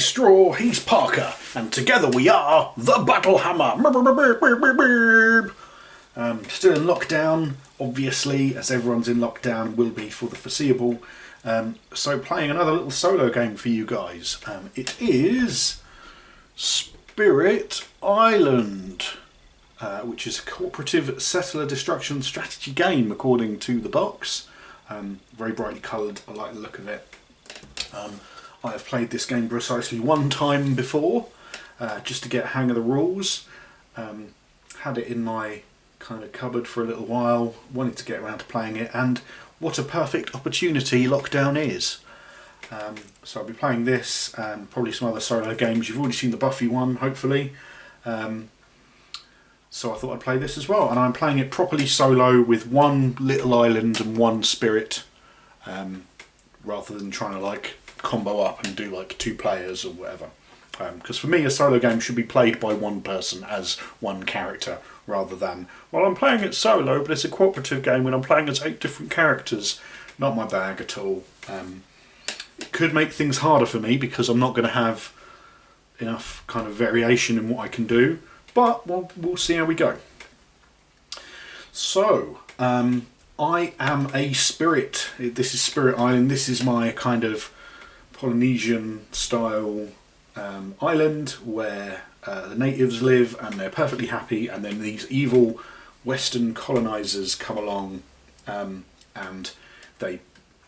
Straw, he's Parker, and together we are the Battlehammer. Still in lockdown, obviously, as everyone's in lockdown, will be for the foreseeable. So playing another little solo game for you guys. It is Spirit Island, which is a cooperative settler destruction strategy game, according to the box. Very brightly coloured, I like the look of it. I have played this game precisely one time before, just to get a hang of the rules. Had it in my kind of cupboard for a little while, wanted to get around to playing it, and what a perfect opportunity lockdown is. So I'll be playing this and probably some other solo games. You've already seen the Buffy one, hopefully. So I thought I'd play this as well, and I'm playing it properly solo with one little island and one spirit, rather than trying to like combo up and do like 2 players or whatever. Because for me a solo game should be played by one person as one character, rather than, well, I'm playing it solo but it's a cooperative game and I'm playing as 8 different characters. Not my bag at all. It could make things harder for me because I'm not going to have enough kind of variation in what I can do, but we'll see how we go. So, I am a spirit. This is Spirit Island. This is my kind of Polynesian style island where the natives live and they're perfectly happy, and then these evil Western colonisers come along and they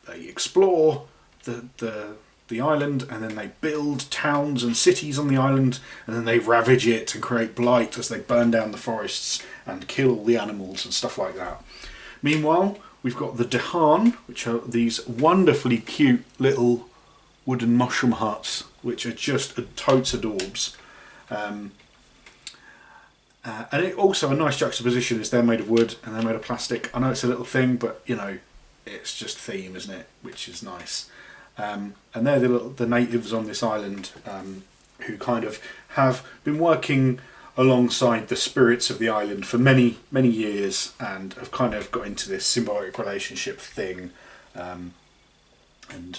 explore the island, and then they build towns and cities on the island, and then they ravage it and create blight as they burn down the forests and kill all the animals and stuff like that. Meanwhile, we've got the Dahan, which are these wonderfully cute little wooden mushroom huts, which are just totes adorbs. And it also a nice juxtaposition is they're made of wood and they're made of plastic. I know it's a little thing, but you know, it's just theme, isn't it? Which is nice. And they're the natives on this island, who kind of have been working alongside the spirits of the island for many years, and have kind of got into this symbiotic relationship thing, and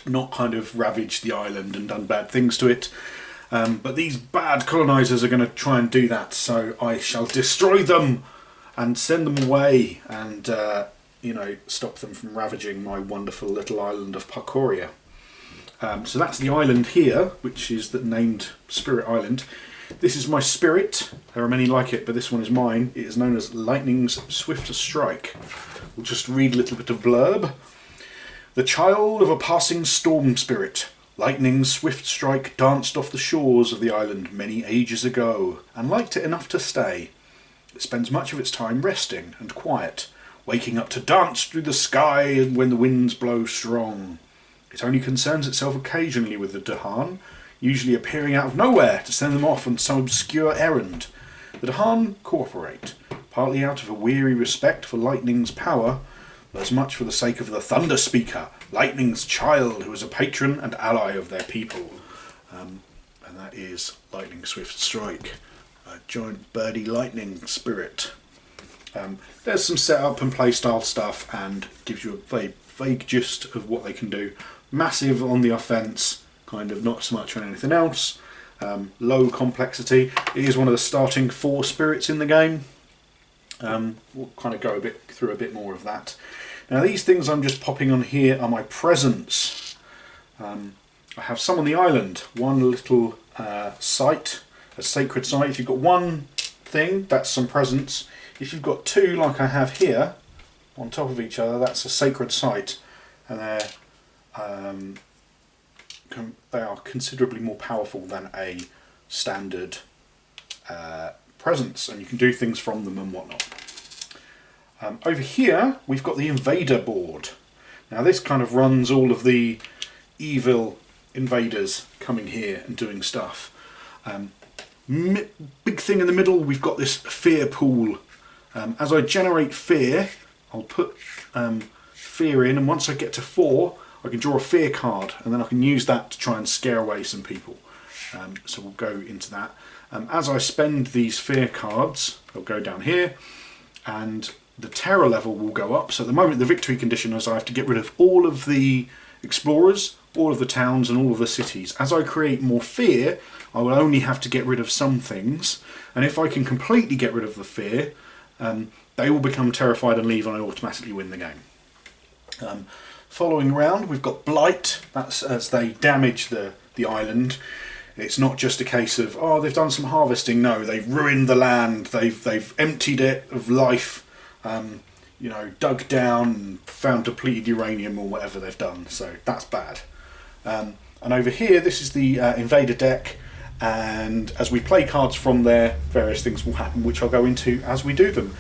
not kind of ravaged the island and done bad things to it. But these bad colonisers are going to try and do that, so I shall destroy them and send them away and you know, stop them from ravaging my wonderful little island of Parkoria. So that's the island here, which is named Spirit Island. This is my spirit. There are many like it, but this one is mine. It is known as Lightning's Swift Strike. We'll just read a little bit of blurb. The child of a passing storm spirit, Lightning's Swift Strike danced off the shores of the island many ages ago, and liked it enough to stay. It spends much of its time resting and quiet, waking up to dance through the sky when the winds blow strong. It only concerns itself occasionally with the Dahan, usually appearing out of nowhere to send them off on some obscure errand. The Dahan cooperate, partly out of a weary respect for Lightning's power, but as much for the sake of the Thunder Speaker, Lightning's child, who is a patron and ally of their people. And that is Lightning Swift Strike, a giant birdie lightning spirit. There's some setup and playstyle stuff, and gives you a vague gist of what they can do. Massive on the offense, kind of not so much on anything else. Low complexity. It is one of the starting 4 spirits in the game. We'll kind of go through a bit more of that. Now these things I'm just popping on here are my presents. I have some on the island. One little site, a sacred site. If you've got one thing, that's some presents. If you've got 2 like I have here, on top of each other, that's a sacred site, and they are considerably more powerful than a standard presence, and you can do things from them and whatnot. Over here we've got the Invader Board. Now this kind of runs all of the evil invaders coming here and doing stuff. Big thing in the middle, we've got this fear pool. As I generate fear, I'll put fear in, and once I get to 4 I can draw a fear card, and then I can use that to try and scare away some people. So we'll go into that. As I spend these fear cards, they'll go down here, and the terror level will go up. So at the moment the victory condition is I have to get rid of all of the explorers, all of the towns and all of the cities. As I create more fear, I will only have to get rid of some things, and if I can completely get rid of the fear, they will become terrified and leave, and I automatically win the game. Following round, we've got Blight. That's as they damage the island. It's not just a case of, oh, they've done some harvesting. No, they've ruined the land. They've emptied it of life. You know, dug down and found depleted uranium or whatever they've done. So that's bad. And over here, this is the Invader Deck. And as we play cards from there, various things will happen, which I'll go into as we do them.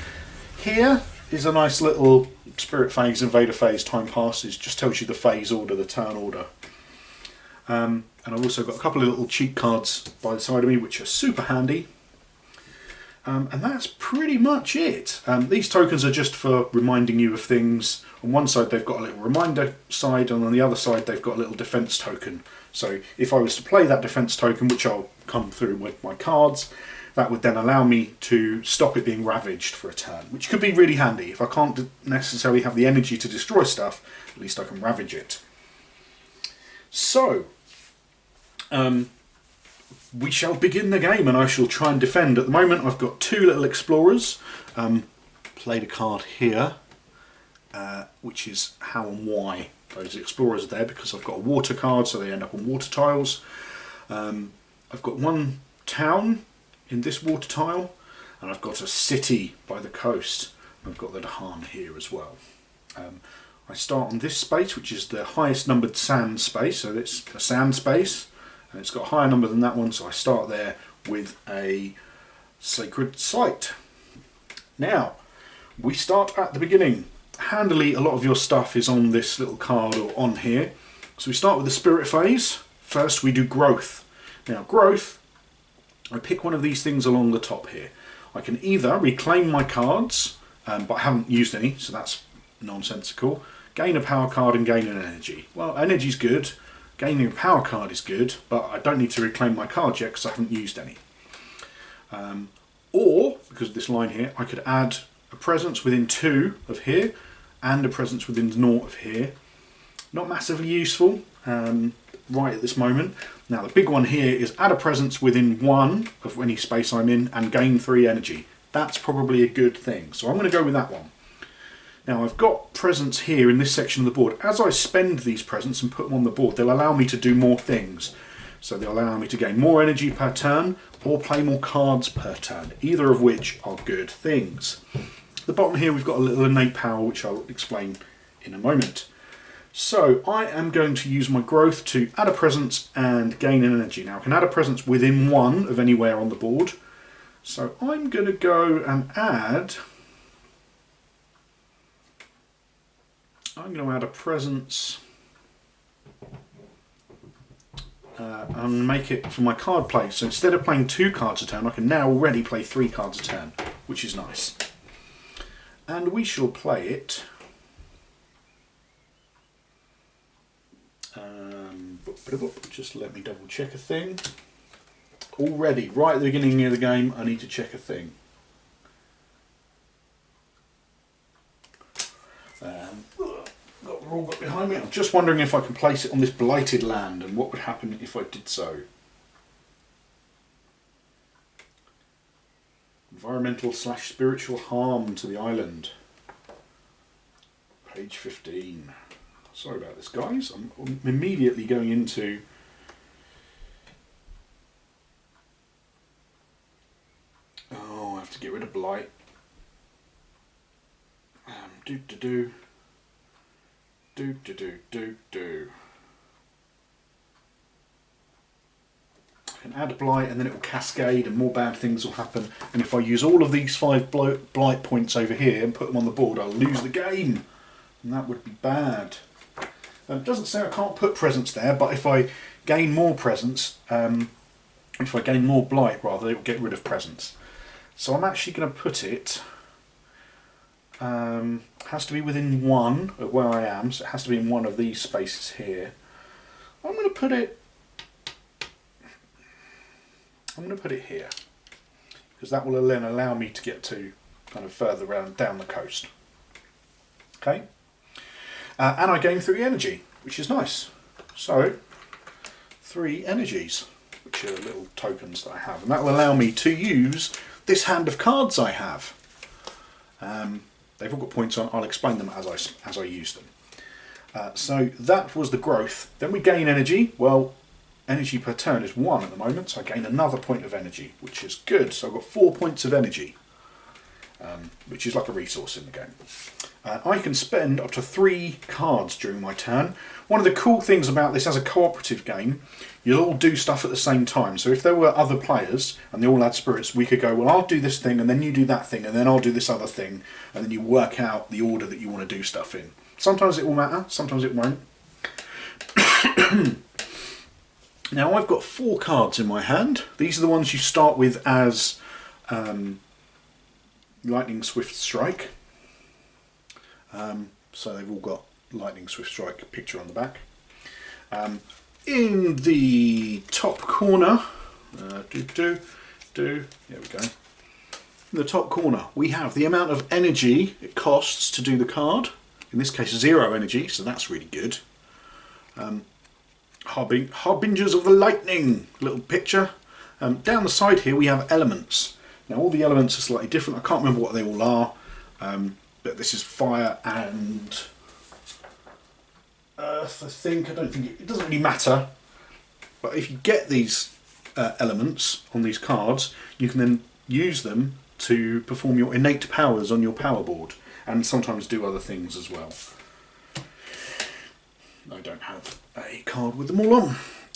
Here is a nice little Spirit Phase, Invader Phase, time passes. Just tells you the phase order, the turn order. And I've also got a couple of little cheat cards by the side of me, which are super handy. And that's pretty much it. These tokens are just for reminding you of things. On one side they've got a little reminder side, and on the other side they've got a little defense token. So if I was to play that defense token, which I'll come through with my cards, that would then allow me to stop it being ravaged for a turn, which could be really handy. If I can't necessarily have the energy to destroy stuff, at least I can ravage it. So, we shall begin the game, and I shall try and defend. At the moment I've got two little explorers. Played a card here, which is how and why those explorers are there, because I've got a water card, so they end up on water tiles. I've got one town in this water tile, and I've got a city by the coast. I've got the Dahan here as well. I start on this space, which is the highest numbered sand space, so it's a sand space, and it's got a higher number than that one, so I start there with a sacred site. Now, we start at the beginning. Handily, a lot of your stuff is on this little card or on here. So we start with the Spirit Phase. First we do growth. Now growth, I pick one of these things along the top here. I can either reclaim my cards, but I haven't used any, so that's nonsensical. Gain a power card and gain an energy. Well, energy's good. Gaining a power card is good, but I don't need to reclaim my cards yet because I haven't used any. Or, because of this line here, I could add a presence within 2 of here and a presence within 0 of here. Not massively useful right at this moment. Now the big one here is add a presence within 1 of any space I'm in and gain 3 energy. That's probably a good thing, so I'm going to go with that one. Now I've got presents here in this section of the board. As I spend these presents and put them on the board, they'll allow me to do more things. So they'll allow me to gain more energy per turn or play more cards per turn, either of which are good things. At the bottom here we've got a little innate power, which I'll explain in a moment. So I am going to use my growth to add a presence and gain an energy. Now I can add a presence within 1 of anywhere on the board. So I'm going to go and add... I'm going to add a presence and make it for my card play. So instead of playing 2 cards a turn, I can now already play 3 cards a turn, which is nice. And we shall play it. Just let me double check a thing. Already, right at the beginning of the game, I need to check a thing. Got the rule book behind me. I'm just wondering if I can place it on this blighted land and what would happen if I did so. Environmental/spiritual harm to the island. Page 15. Sorry about this, guys. I'm immediately going into... Oh, I have to get rid of Blight. Do. I can add Blight and then it will cascade and more bad things will happen. And if I use all of these 5 Blight points over here and put them on the board, I'll lose the game. And that would be bad. It doesn't say I can't put presence there, but if I gain more presence, if I gain more Blight rather, it will get rid of presence. So I'm actually going to put it... has to be within 1 of where I am, so it has to be in one of these spaces here. I'm going to put it here, because that will then allow me to get to kind of further down the coast. Okay, and I gain 3 energy, which is nice. So 3 energies, which are little tokens that I have, and that will allow me to use this hand of cards I have. They've all got points on. I'll explain them as I use them. So that was the growth. Then we gain energy. Well, energy per turn is 1 at the moment, so I gain another point of energy, which is good. So I've got 4 points of energy, which is like a resource in the game. I can spend up to 3 cards during my turn. One of the cool things about this as a cooperative game, you'll all do stuff at the same time. So if there were other players and they all had spirits, we could go, well, I'll do this thing and then you do that thing and then I'll do this other thing, and then you work out the order that you want to do stuff in. Sometimes it will matter, sometimes it won't. Now I've got 4 cards in my hand. These are the ones you start with as Lightning Swift Strike. So they've all got Lightning Swift Strike picture on the back. In the top corner, there we go. In the top corner, we have the amount of energy it costs to do the card. In this case, 0 energy, so that's really good. Harbingers of the Lightning, little picture. Down the side here, we have elements. Now, all the elements are slightly different. I can't remember what they all are. But this is fire and earth, I think. I don't think it doesn't really matter. But if you get these elements on these cards, you can then use them to perform your innate powers on your power board, and sometimes do other things as well. I don't have a card with them all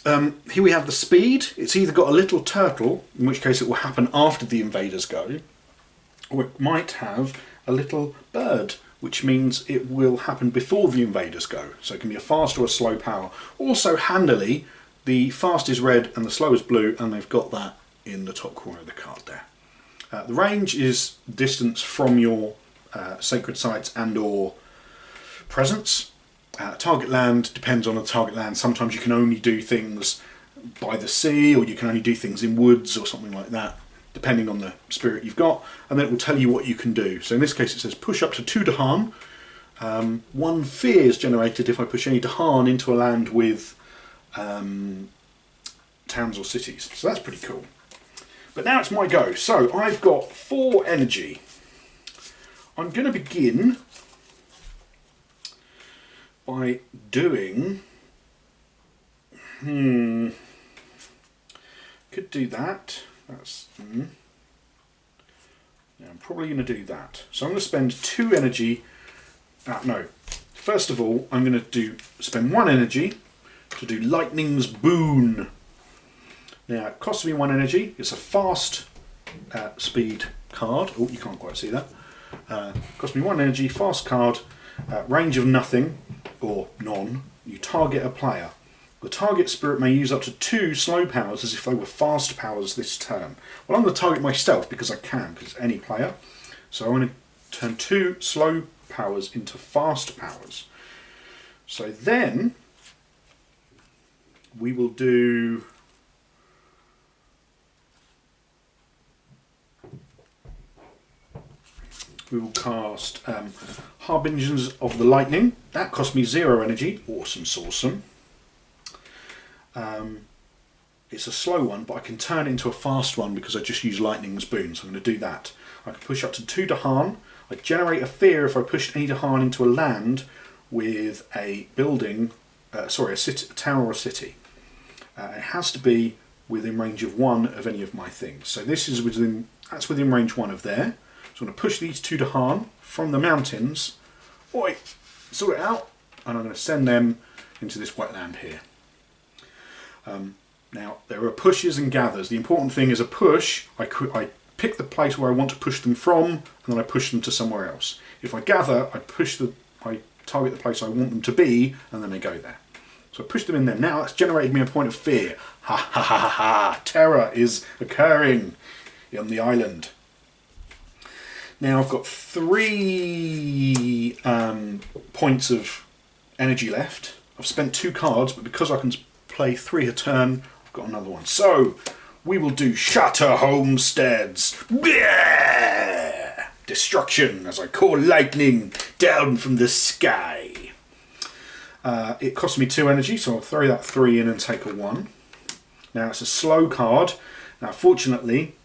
on. Here we have the speed. It's either got a little turtle, in which case it will happen after the invaders go, or it might have a little bird, which means it will happen before the invaders go. So it can be a fast or a slow power. Also, handily, the fast is red and the slow is blue, and they've got that in the top corner of the card there. The range is distance from your sacred sites and or presence. Target land depends on the target land. Sometimes you can only do things by the sea, or you can only do things in woods or something like that, depending on the spirit you've got, and then it will tell you what you can do. So in this case it says push up to 2 Dahan. 1 fear is generated if I push any Dahan into a land with towns or cities. So that's pretty cool. But now it's my go. So I've got 4 energy. I'm going to begin by doing... Could do that. That's... Yeah, I'm probably going to do that. So I'm going to spend 2 energy... no. First of all, I'm going to spend 1 energy to do Lightning's Boon. Now, it costs me 1 energy. It's a fast speed card. Oh, you can't quite see that. Costs me 1 energy, fast card, range of nothing, or none. You target a player. The target spirit may use up to 2 slow powers as if they were fast powers this turn. Well, I'm going to target myself because I can, because it's any player. So I'm going to turn 2 slow powers into fast powers. So then we will do... We will cast Harbingers of the Lightning. That cost me 0 energy. Awesome sauceum. It's a slow one, but I can turn it into a fast one because I just use Lightning's Boon, so I'm going to do that. I can push up to 2 Dahan. I generate a fear if I push any Dahan into a land with a building, a town or a city. It has to be within range of 1 of any of my things. So this is that's within range 1 of there. So I'm going to push these 2 Dahan from the mountains, sort it out, and I'm going to send them into this wetland here. Now, there are pushes and gathers. The important thing is a push, I pick the place where I want to push them from, and then I push them to somewhere else. If I gather, I target the place I want them to be, and then they go there. So I push them in there. Now that's generated me a point of fear. Ha ha ha ha ha! Terror is occurring on the island. Now I've got 3 points of energy left. I've spent 2 cards, but because I can play 3 a turn, I've got another one. So we will do Shatter Homesteads. Bleh! Destruction as I call lightning down from the sky. It cost me 2 energy, so I'll throw that 3 in and take a 1. Now it's a slow card. Now fortunately,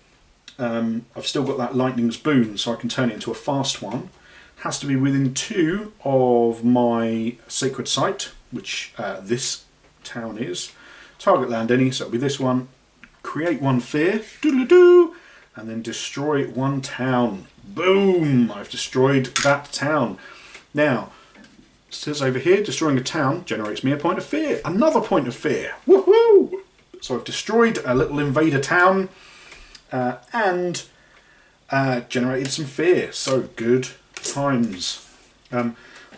I've still got that lightning's boon, so I can turn it into a fast one. It has to be within 2 of my sacred site, which this town is. Target land any, so it'll be this one. Create 1 fear, doo-doo-doo, and then destroy 1 town. Boom! I've destroyed that town. Now, it says over here, destroying a town generates me a point of fear. Another point of fear. Woohoo! So I've destroyed a little invader town and generated some fear. So good times.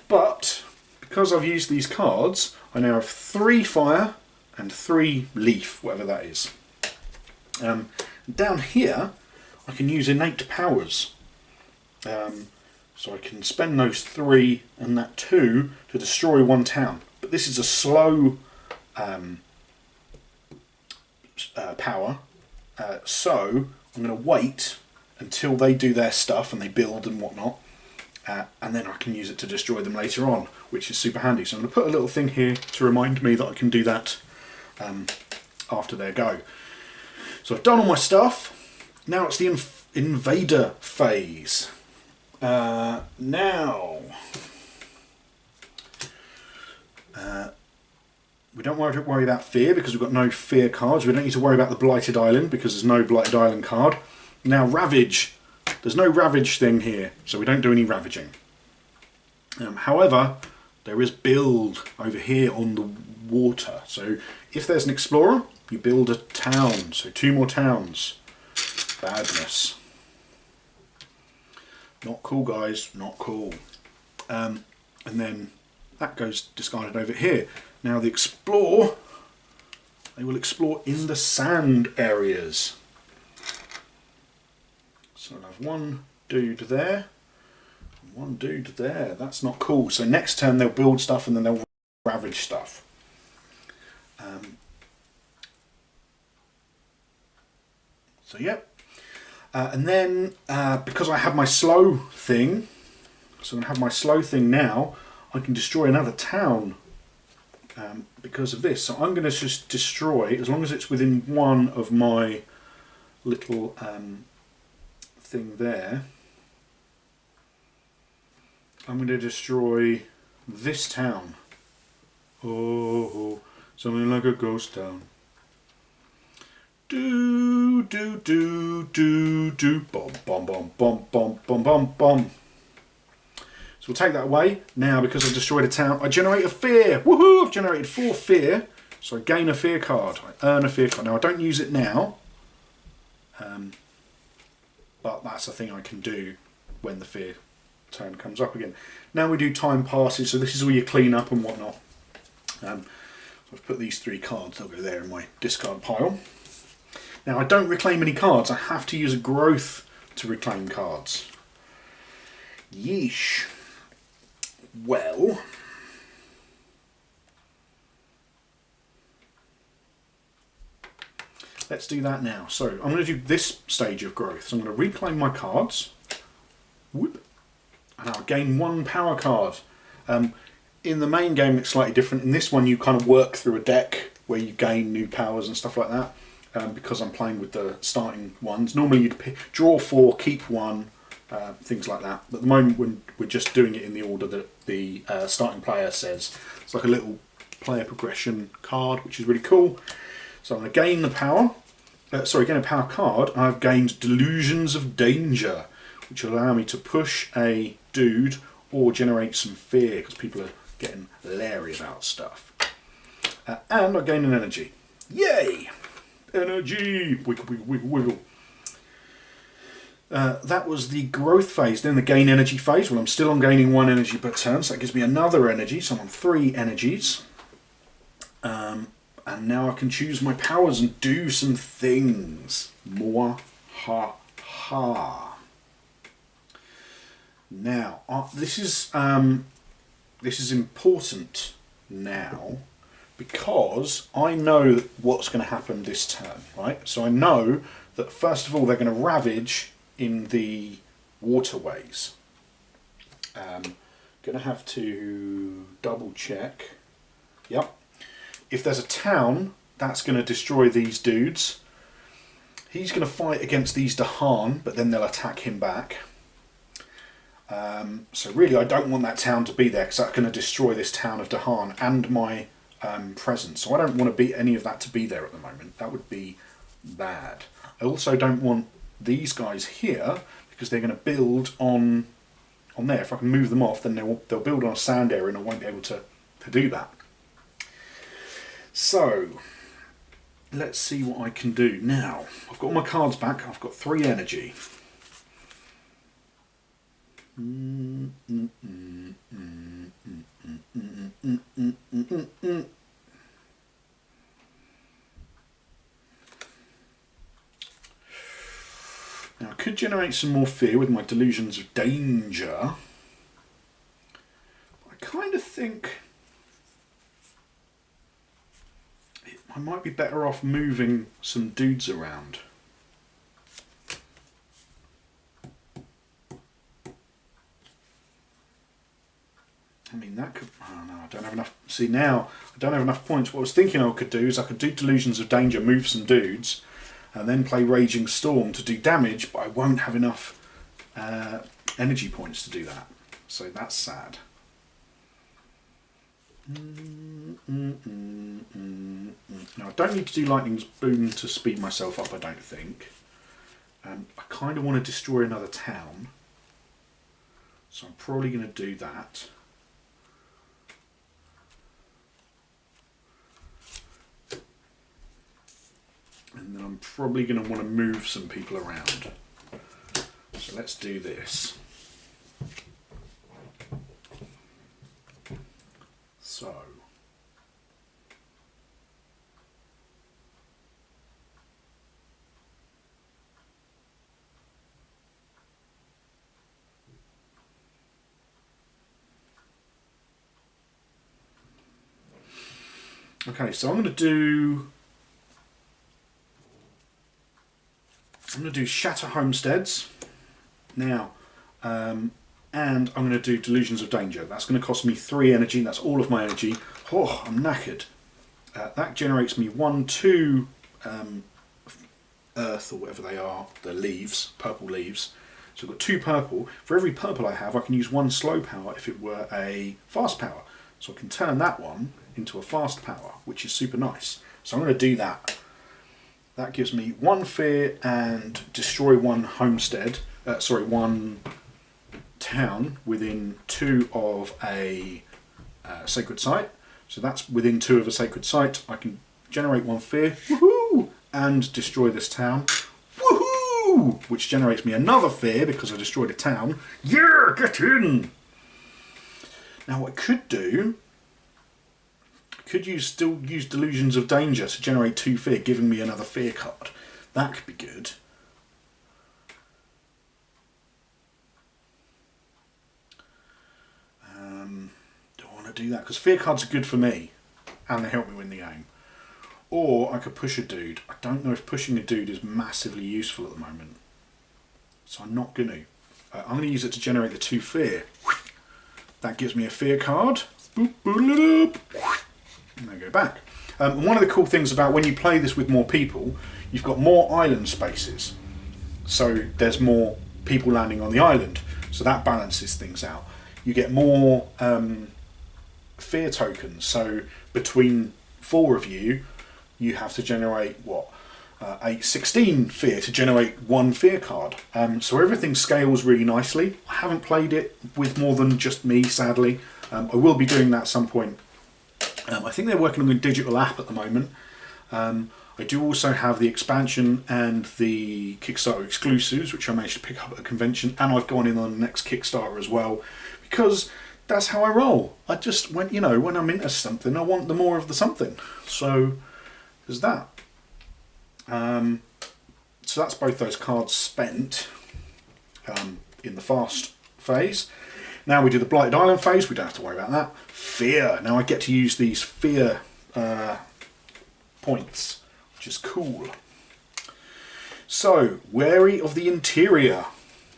But because I've used these cards, I now have 3 fire and 3 leaf, whatever that is. Down here, I can use innate powers. So I can spend those 3 and that 2 to destroy 1 town. But this is a slow power, so I'm going to wait until they do their stuff and they build and whatnot, and then I can use it to destroy them later on, which is super handy. So I'm going to put a little thing here to remind me that I can do that after their go. So I've done all my stuff. Now it's the Invader Phase. We don't worry about fear because we've got no fear cards. We don't need to worry about the Blighted Island because there's no Blighted Island card. Now Ravage. There's no Ravage thing here, so we don't do any ravaging. However, there is build over here on the water. So if there's an explorer, you build a town. So 2 more towns. Badness. Not cool, guys. Not cool. And then that goes discarded over here. Now the explore, they will explore in the sand areas. So I'll have 1 dude there, and 1 dude there. That's not cool. So next turn they'll build stuff and then they'll ravage stuff. So yep. And then because I have my slow thing, so I have my slow thing now, I can destroy another town. Because of this, so I'm going to just destroy, as long as it's within 1 of my little thing there, I'm going to destroy this town. Oh, something like a ghost town. Do do do do do, bomb bomb bomb bomb bomb bomb bomb bomb. So we'll take that away. Now, because I've destroyed a town, I generate a fear. Woohoo! I've generated 4 fear. So I gain a fear card. I earn a fear card. Now, I don't use it now. But that's a thing I can do when the fear turn comes up again. Now we do time passes. So this is all your clean up and whatnot. I've put these 3 cards. They'll go there in my discard pile. Now, I don't reclaim any cards. I have to use a growth to reclaim cards. Yeesh. Well, let's do that now. So I'm going to do this stage of growth. So I'm going to reclaim my cards. Whoop. And I'll gain 1 power card. In the main game it's slightly different. In this one you kind of work through a deck where you gain new powers and stuff like that. Because I'm playing with the starting ones. Normally you'd draw 4, keep 1. Things like that. But at the moment when we're just doing it in the order that the starting player says. It's like a little player progression card, which is really cool. So I'm going to gain the power. Gain a power card. I've gained Delusions of Danger, which will allow me to push a dude or generate some fear because people are getting leery about stuff. And I gain an energy. Yay! Energy! Wiggle, wiggle, wiggle, wiggle. That was the growth phase. Then the gain energy phase. Well, I'm still on gaining 1 energy per turn, so that gives me another energy. So I'm on 3 energies. And now I can choose my powers and do some things. More ha ha. Now, this is important now because I know what's going to happen this turn, right? So I know that first of all they're going to ravage in the waterways. Going to have to double check Yep. If there's a town, that's going to destroy these dudes. He's going to fight against these Dahan, but then they'll attack him back. So really, I don't want that town to be there because that's going to destroy this town of Dahan and my presence. So I don't want to be any of that to be there at the moment. That would be bad. I also don't want these guys here because they're going to build on there. If I can move them off, then they'll build on a sand area and I won't be able to do that. So let's see what I can do now. I've got all my cards back. I've got 3 energy. Now I could generate some more fear with my delusions of danger. I kind of think I might be better off moving some dudes around. I mean, that could... Oh no, I don't have enough... See, now I don't have enough points. What I was thinking I could do is I could do Delusions of Danger, move some dudes, and then play Raging Storm to do damage, but I won't have enough energy points to do that. So that's sad. Now, I don't need to do Lightning's Boon to speed myself up, I don't think. I kind of want to destroy another town. So I'm probably going to do that. And then I'm probably going to want to move some people around. So let's do this. So. Okay, so I'm going to do Shatter Homesteads now, and I'm going to do Delusions of Danger. That's going to cost me 3 energy. That's all of my energy. Oh, I'm knackered. That generates me 2 earth or whatever they are, the leaves, purple leaves. So I've got 2 purple. For every purple I have, I can use 1 slow power if it were a fast power. So I can turn that one into a fast power, which is super nice. So I'm going to do that. That gives me 1 fear and destroy 1 homestead, 1 town within 2 of a sacred site. So that's within 2 of a sacred site. I can generate 1 fear, woohoo, and destroy this town, woohoo, which generates me another fear because I destroyed a town. Yeah, get in! Now what I could do, still use Delusions of Danger to generate 2 fear, giving me another fear card. That could be good. Do I want to do that? Because fear cards are good for me, and they help me win the game. Or I could push a dude. I don't know if pushing a dude is massively useful at the moment. So I'm not going to. I'm going to use it to generate the 2 fear. That gives me a fear card. Boop, boop, it up. And they go back. One of the cool things about when you play this with more people, you've got more island spaces. So there's more people landing on the island. So that balances things out. You get more fear tokens. So between 4 of you, you have to generate, 16 fear to generate 1 fear card. So everything scales really nicely. I haven't played it with more than just me, sadly. I will be doing that at some point. I think they're working on a digital app at the moment. I do also have the expansion and the Kickstarter exclusives, which I managed to pick up at a convention, and I've gone in on the next Kickstarter as well, because that's how I roll. I just went, when I'm into something, I want the more of the something. So there's that. So that's both those cards spent in the fast phase. Now we do the Blighted Island phase, we don't have to worry about that. Fear. Now I get to use these fear points, which is cool. So, Wary of the Interior.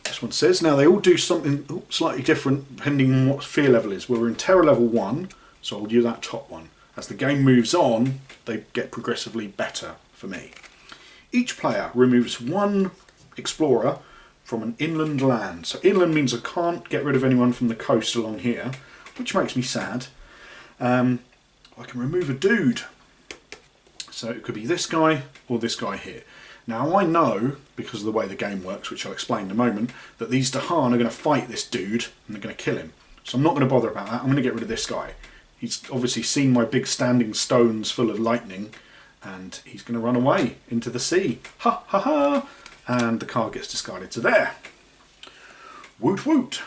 This one says, now they all do something slightly different depending on what fear level is. We're in terror level 1, so I'll do that top one. as the game moves on, they get progressively better for me. Each player removes one explorer from an inland land. So inland means I can't get rid of anyone from the coast along here, which makes me sad. I can remove a dude. So it could be this guy or this guy here. Now I know, because of the way the game works, which I'll explain in a moment, that these Dahan are going to fight this dude and they're going to kill him. So I'm not going to bother about that. I'm going to get rid of this guy. He's obviously seen my big standing stones full of lightning and he's going to run away into the sea. Ha ha ha! And the card gets discarded to there. Woot woot!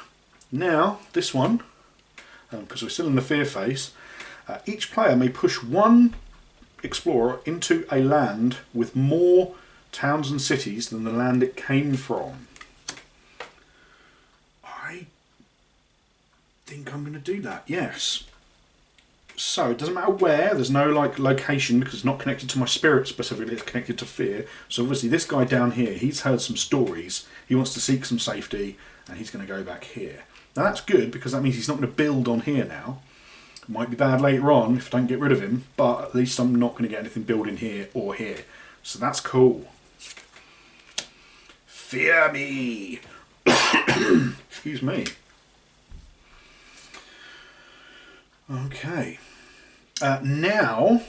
Now, this one, because we're still in the fear phase, each player may push one explorer into a land with more towns and cities than the land it came from. I think I'm going to do that, yes. So it doesn't matter where, there's no like location because it's not connected to my spirit specifically, it's connected to fear. So obviously this guy down here, he's heard some stories, he wants to seek some safety and he's going to go back here. Now that's good because that means he's not going to build on here now. It might be bad later on if I don't get rid of him, but at least I'm not going to get anything building here or here. So that's cool. Fear me! Excuse me. Okay. Now,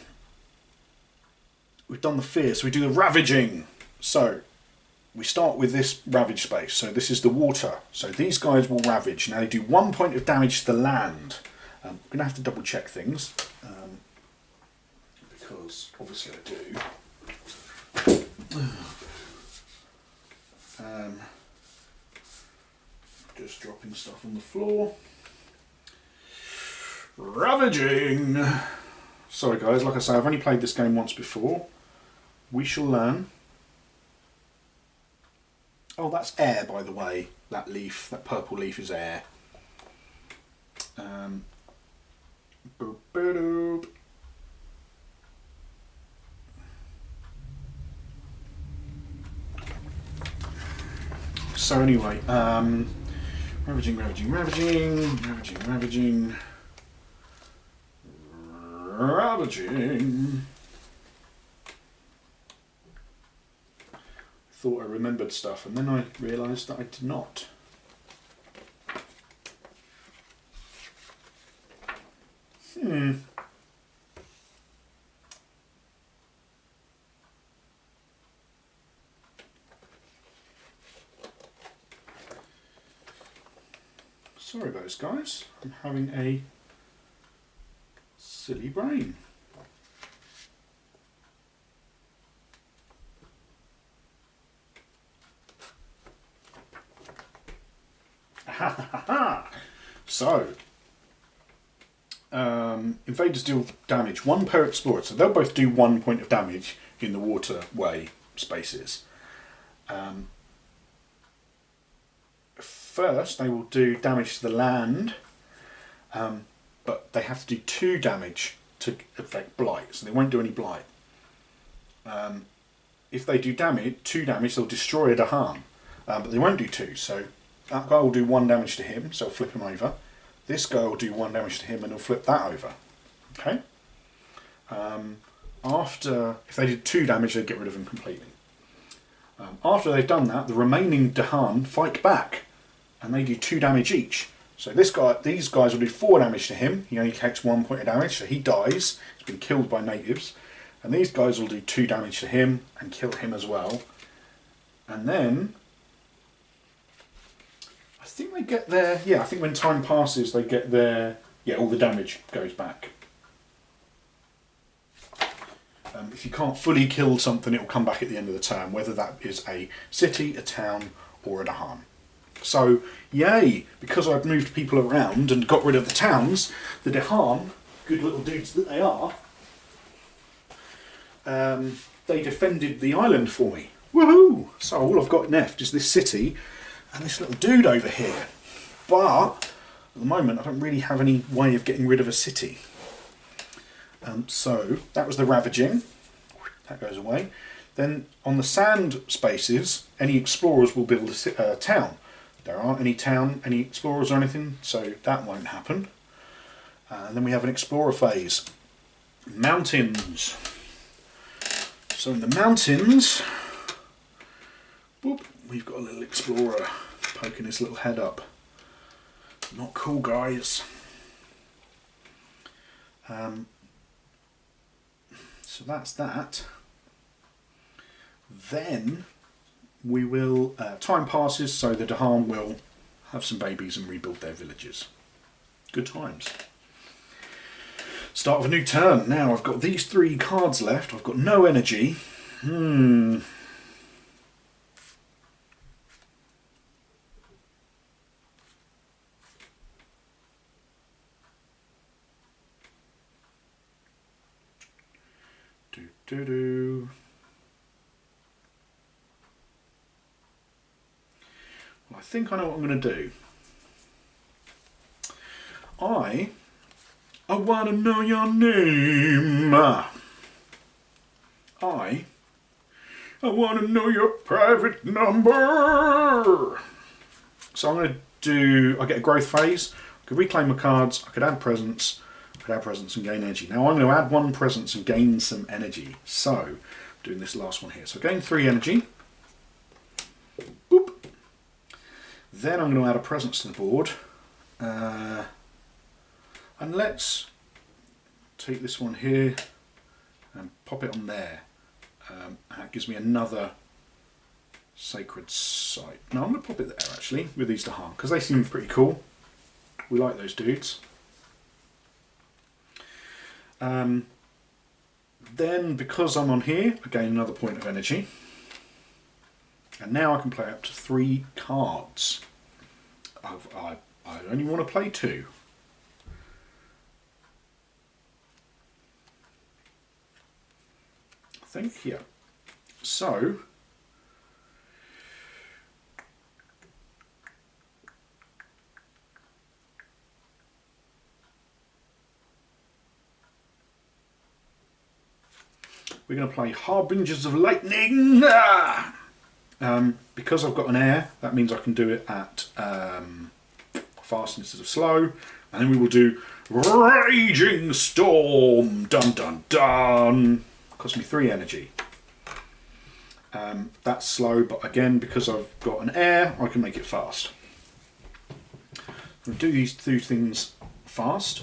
we've done the fear, so we do the ravaging. So, we start with this ravage space. So this is the water. So these guys will ravage. Now they do 1 point of damage to the land. We're going to have to double check things. Because obviously I do. Just dropping stuff on the floor. Ravaging! Sorry guys, like I say, I've only played this game once before. We shall learn. Oh, that's air, by the way. That leaf, that purple leaf is air. Boop, boop. So anyway, ravaging, ravaging, ravaging, ravaging, ravaging. Ravaging. Thought I remembered stuff and then I realised that I did not. Sorry about this, guys. I'm having a silly brain. So, invaders deal damage 1 per explorer, so they'll both do 1 point of damage in the waterway spaces. First, they will do damage to the land, but they have to do 2 damage to affect Blight, so they won't do any Blight. If they do 2 damage, they'll destroy a Dahan, but they won't do 2, so that guy will do 1 damage to him, so I'll flip him over. This guy will do 1 damage to him and he'll flip that over. Okay? If they did 2 damage, they'd get rid of him completely. After they've done that, the remaining Dahan fight back, and they do 2 damage each. So these guys will do 4 damage to him. He only takes 1 point of damage, so he dies. He's been killed by natives. And these guys will do 2 damage to him and kill him as well. And then I think they get their, I think when time passes they get their, all the damage goes back. If you can't fully kill something, it will come back at the end of the turn, whether that is a city, a town, or a Dahan. So, yay, because I've moved people around and got rid of the towns, the Dahan, good little dudes that they are, they defended the island for me. Woohoo! So all I've got left is this city and this little dude over here. But at the moment I don't really have any way of getting rid of a city. So that was the ravaging. That goes away. Then on the sand spaces, any explorers will build a town. There aren't any explorers or anything, so that won't happen. And then we have an explorer phase. Mountains. So in the mountains, whoop, we've got a little explorer poking his little head up. Not cool, guys. So that's that. Then we will, time passes, so the Dahan will have some babies and rebuild their villages. Good times. Start of a new turn. Now I've got these 3 cards left. I've got no energy. Well, I think I know what I'm going to do. I want to know your name. I want to know your private number. So I'm going to do, I get a growth phase. I could reclaim my cards. I could add presence. I could add presence and gain energy. Now I'm going to add 1 presence and gain some energy. So I'm doing this last one here. So gain 3 energy. Boop. Then I'm going to add a presence to the board. And let's take this one here and pop it on there. And that gives me another sacred site. No, I'm going to pop it there actually with these Dahan because they seem pretty cool. We like those dudes. Then because I'm on here, I gain another point of energy. And now I can play up to 3 cards. I only want to play 2. I think, yeah. So we're going to play Harbingers of Lightning. Because I've got an air, that means I can do it at fast instead of slow. And then we will do Raging Storm. Dun dun dun. Cost me 3 energy. That's slow, but again, because I've got an air, I can make it fast. We'll do these 2 things fast.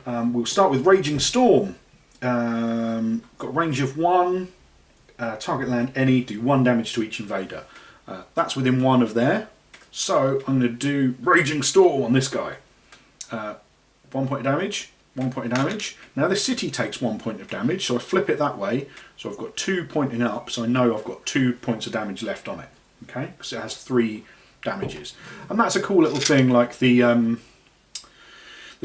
We'll start with Raging Storm. Got a range of 1. Target land any, do 1 damage to each invader. That's within 1 of there. So I'm going to do Raging Storm on this guy. 1 point of damage, 1 point of damage. Now this city takes 1 point of damage, so I flip it that way. So I've got 2 pointing up, so I know I've got 2 points of damage left on it. Okay, because it has 3 damages. And that's a cool little thing, like the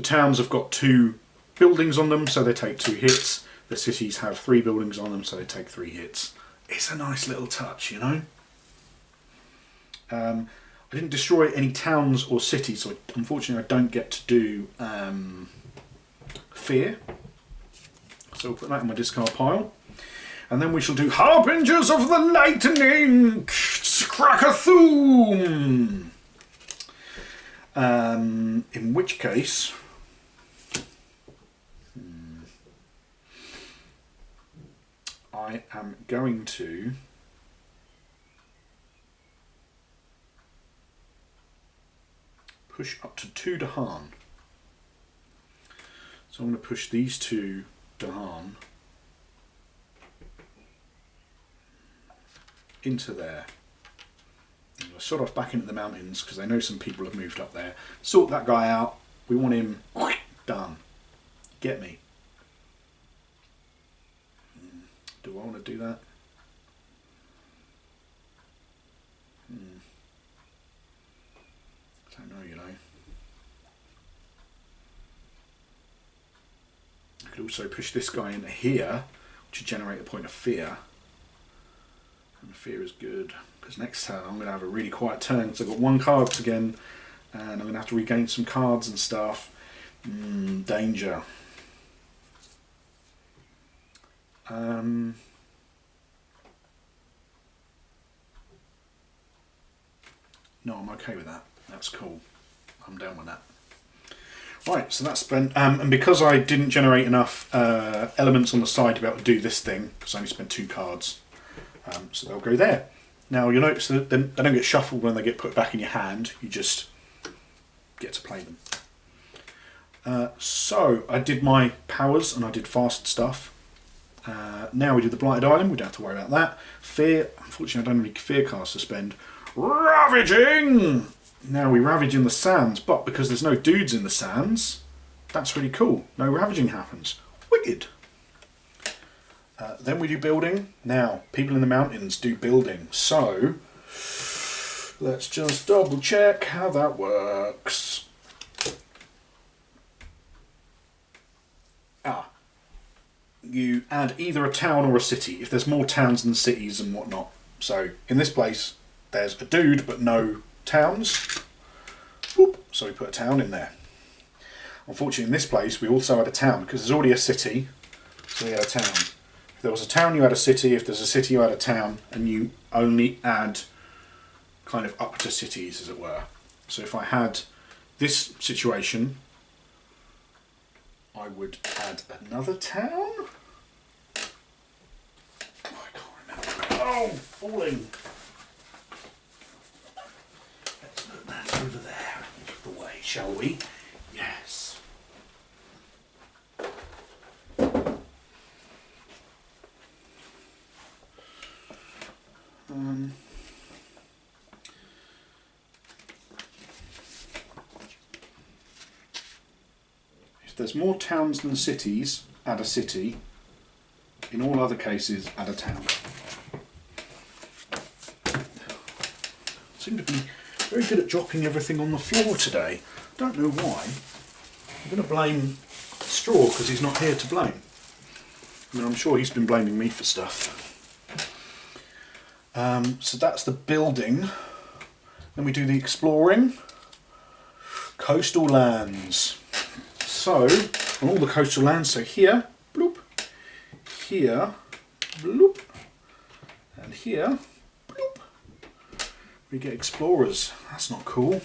towns have got 2 buildings on them, so they take 2 hits. The cities have 3 buildings on them, so they take 3 hits. It's a nice little touch, you know. I didn't destroy any towns or cities, so unfortunately I don't get to do fear. So we'll put that in my discard pile. And then we shall do Harbingers of the Lightning! Scrackathum! In which case... I am going to push up to 2 Dahan. So I'm going to push these 2 Dahan into there. I'm going to sort off back into the mountains because I know some people have moved up there. Sort that guy out. We want him done. Get me. Do I want to do that? I don't know, you know. I could also push this guy into here, which would generate a point of fear. And fear is good, because next turn I'm going to have a really quiet turn, so I've got 1 card again, and I'm going to have to regain some cards and stuff. Danger. No, I'm okay with that. That's cool. I'm down with that. Right, so that's spent, and because I didn't generate enough elements on the side to be able to do this thing, because I only spent 2 cards, so they'll go there. Now you'll notice that they don't get shuffled when they get put back in your hand, you just get to play them. So I did my powers and I did fast stuff. Now we do the Blighted Island, we don't have to worry about that. Fear, unfortunately I don't have any fear cards to spend. Ravaging! Now we ravage in the sands, but because there's no dudes in the sands, that's really cool. No ravaging happens. Wicked! Then we do building. Now, people in the mountains do building, so let's just double check how that works. You add either a town or a city, if there's more towns than cities and whatnot. So, in this place, there's a dude but no towns. Whoop, so we put a town in there. Unfortunately, in this place, we also had a town, because there's already a city, so we had a town. If there was a town, you had a city. If there's a city, you had a town, and you only add kind of up to cities, as it were. So if I had this situation, I would add another town. Oh, I can't remember. Oh, falling. Let's put that over there, out of the way, shall we? Yes. If there's more towns than cities, add a city. In all other cases, add a town. I seem to be very good at dropping everything on the floor today. Don't know why. I'm going to blame Straw because he's not here to blame. I mean, I'm sure he's been blaming me for stuff. So that's the building. Then we do the exploring. Coastal lands. So, on all the coastal lands, so here, bloop, here, bloop, and here, bloop, we get explorers. That's not cool.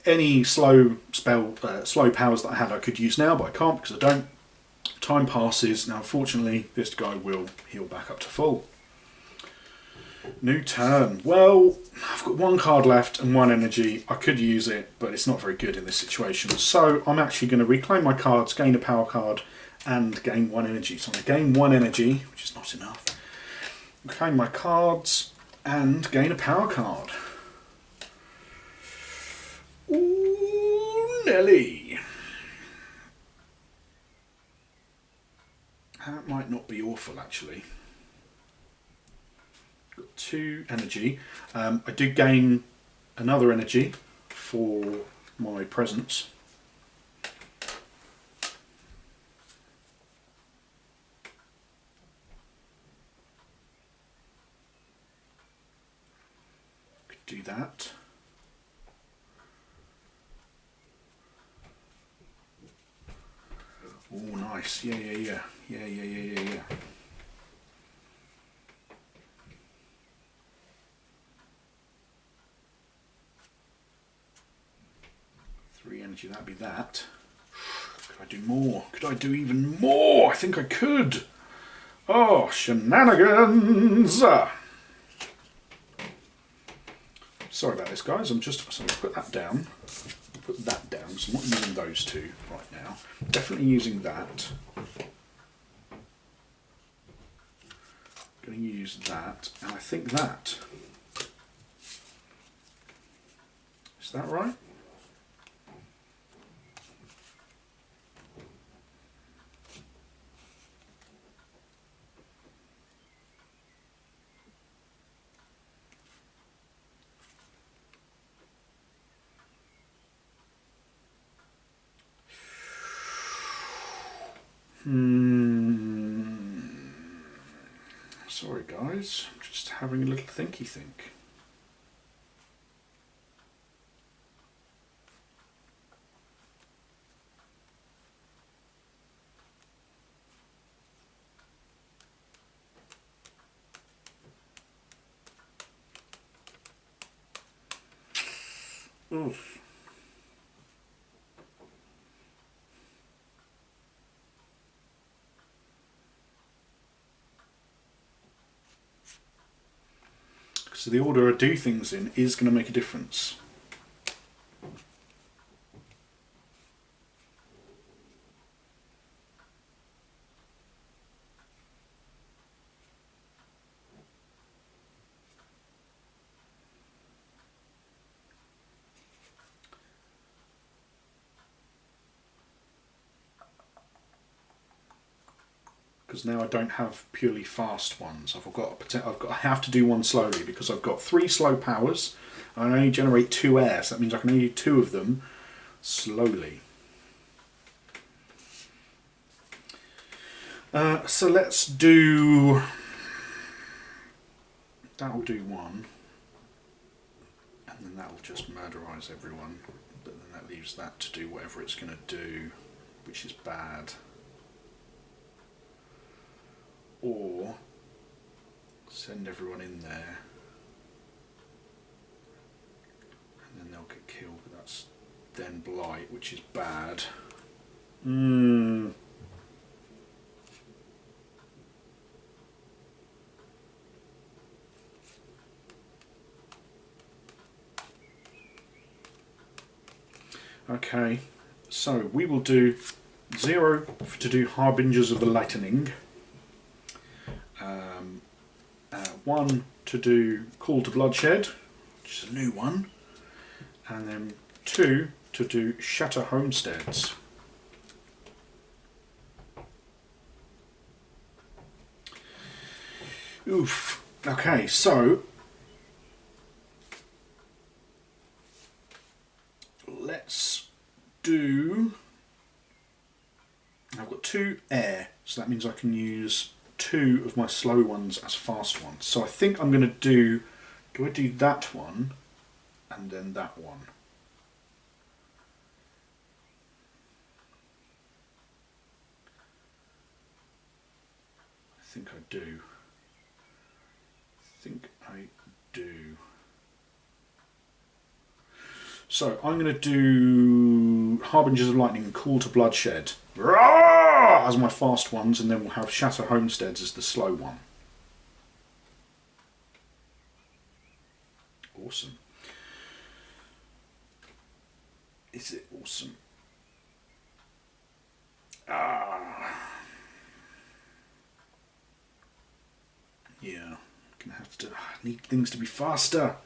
Any slow powers that I had I could use now, but I can't because I don't. Time passes. Now, unfortunately, this guy will heal back up to full. New turn. Well, I've got 1 card left and 1 energy. I could use it, but it's not very good in this situation. So I'm actually going to reclaim my cards, gain a power card, and gain 1 energy. So I'm going to gain 1 energy, which is not enough. Reclaim my cards and gain a power card. Ooh, Nelly. That might not be awful, actually. Got 2 energy. I do gain another energy for my presence. Could do that. Oh, nice. Yeah. 3 energy, that'd be that. Could I do more? Could I do even more? I think I could. Oh, shenanigans! Sorry about this, guys. I'm just going to put that down. Put that down. So I'm not using those 2 right now. Definitely using that. Going to use that, and I think that. Is that right? Sorry guys, I'm just having a little thinky think. Oof. So the order I do things in is going to make a difference. Because now I don't have purely fast ones. I have to do one slowly because I've got 3 slow powers and I only generate 2 air, so that means I can only do 2 of them slowly. So let's do... That'll do 1. And then that'll just murderize everyone. But then that leaves that to do whatever it's going to do, which is bad. Or send everyone in there and then they'll get killed, but that's then Blight, which is bad. Okay, so we will do 0 to do Harbingers of the Lightning. 1 to do Call to Bloodshed, which is a new one, and then 2 to do Shatter Homesteads. Oof. Okay, so let's do... I've got 2 air, so that means I can use 2 of my slow ones as fast ones. So I think I'm going to do I do that one and then that one? I think I do. So I'm going to do Harbingers of Lightning and Call to Bloodshed as my fast ones, and then we'll have Shatter Homesteads as the slow one. Awesome. Is it awesome? Yeah, gonna have to. I need things to be faster.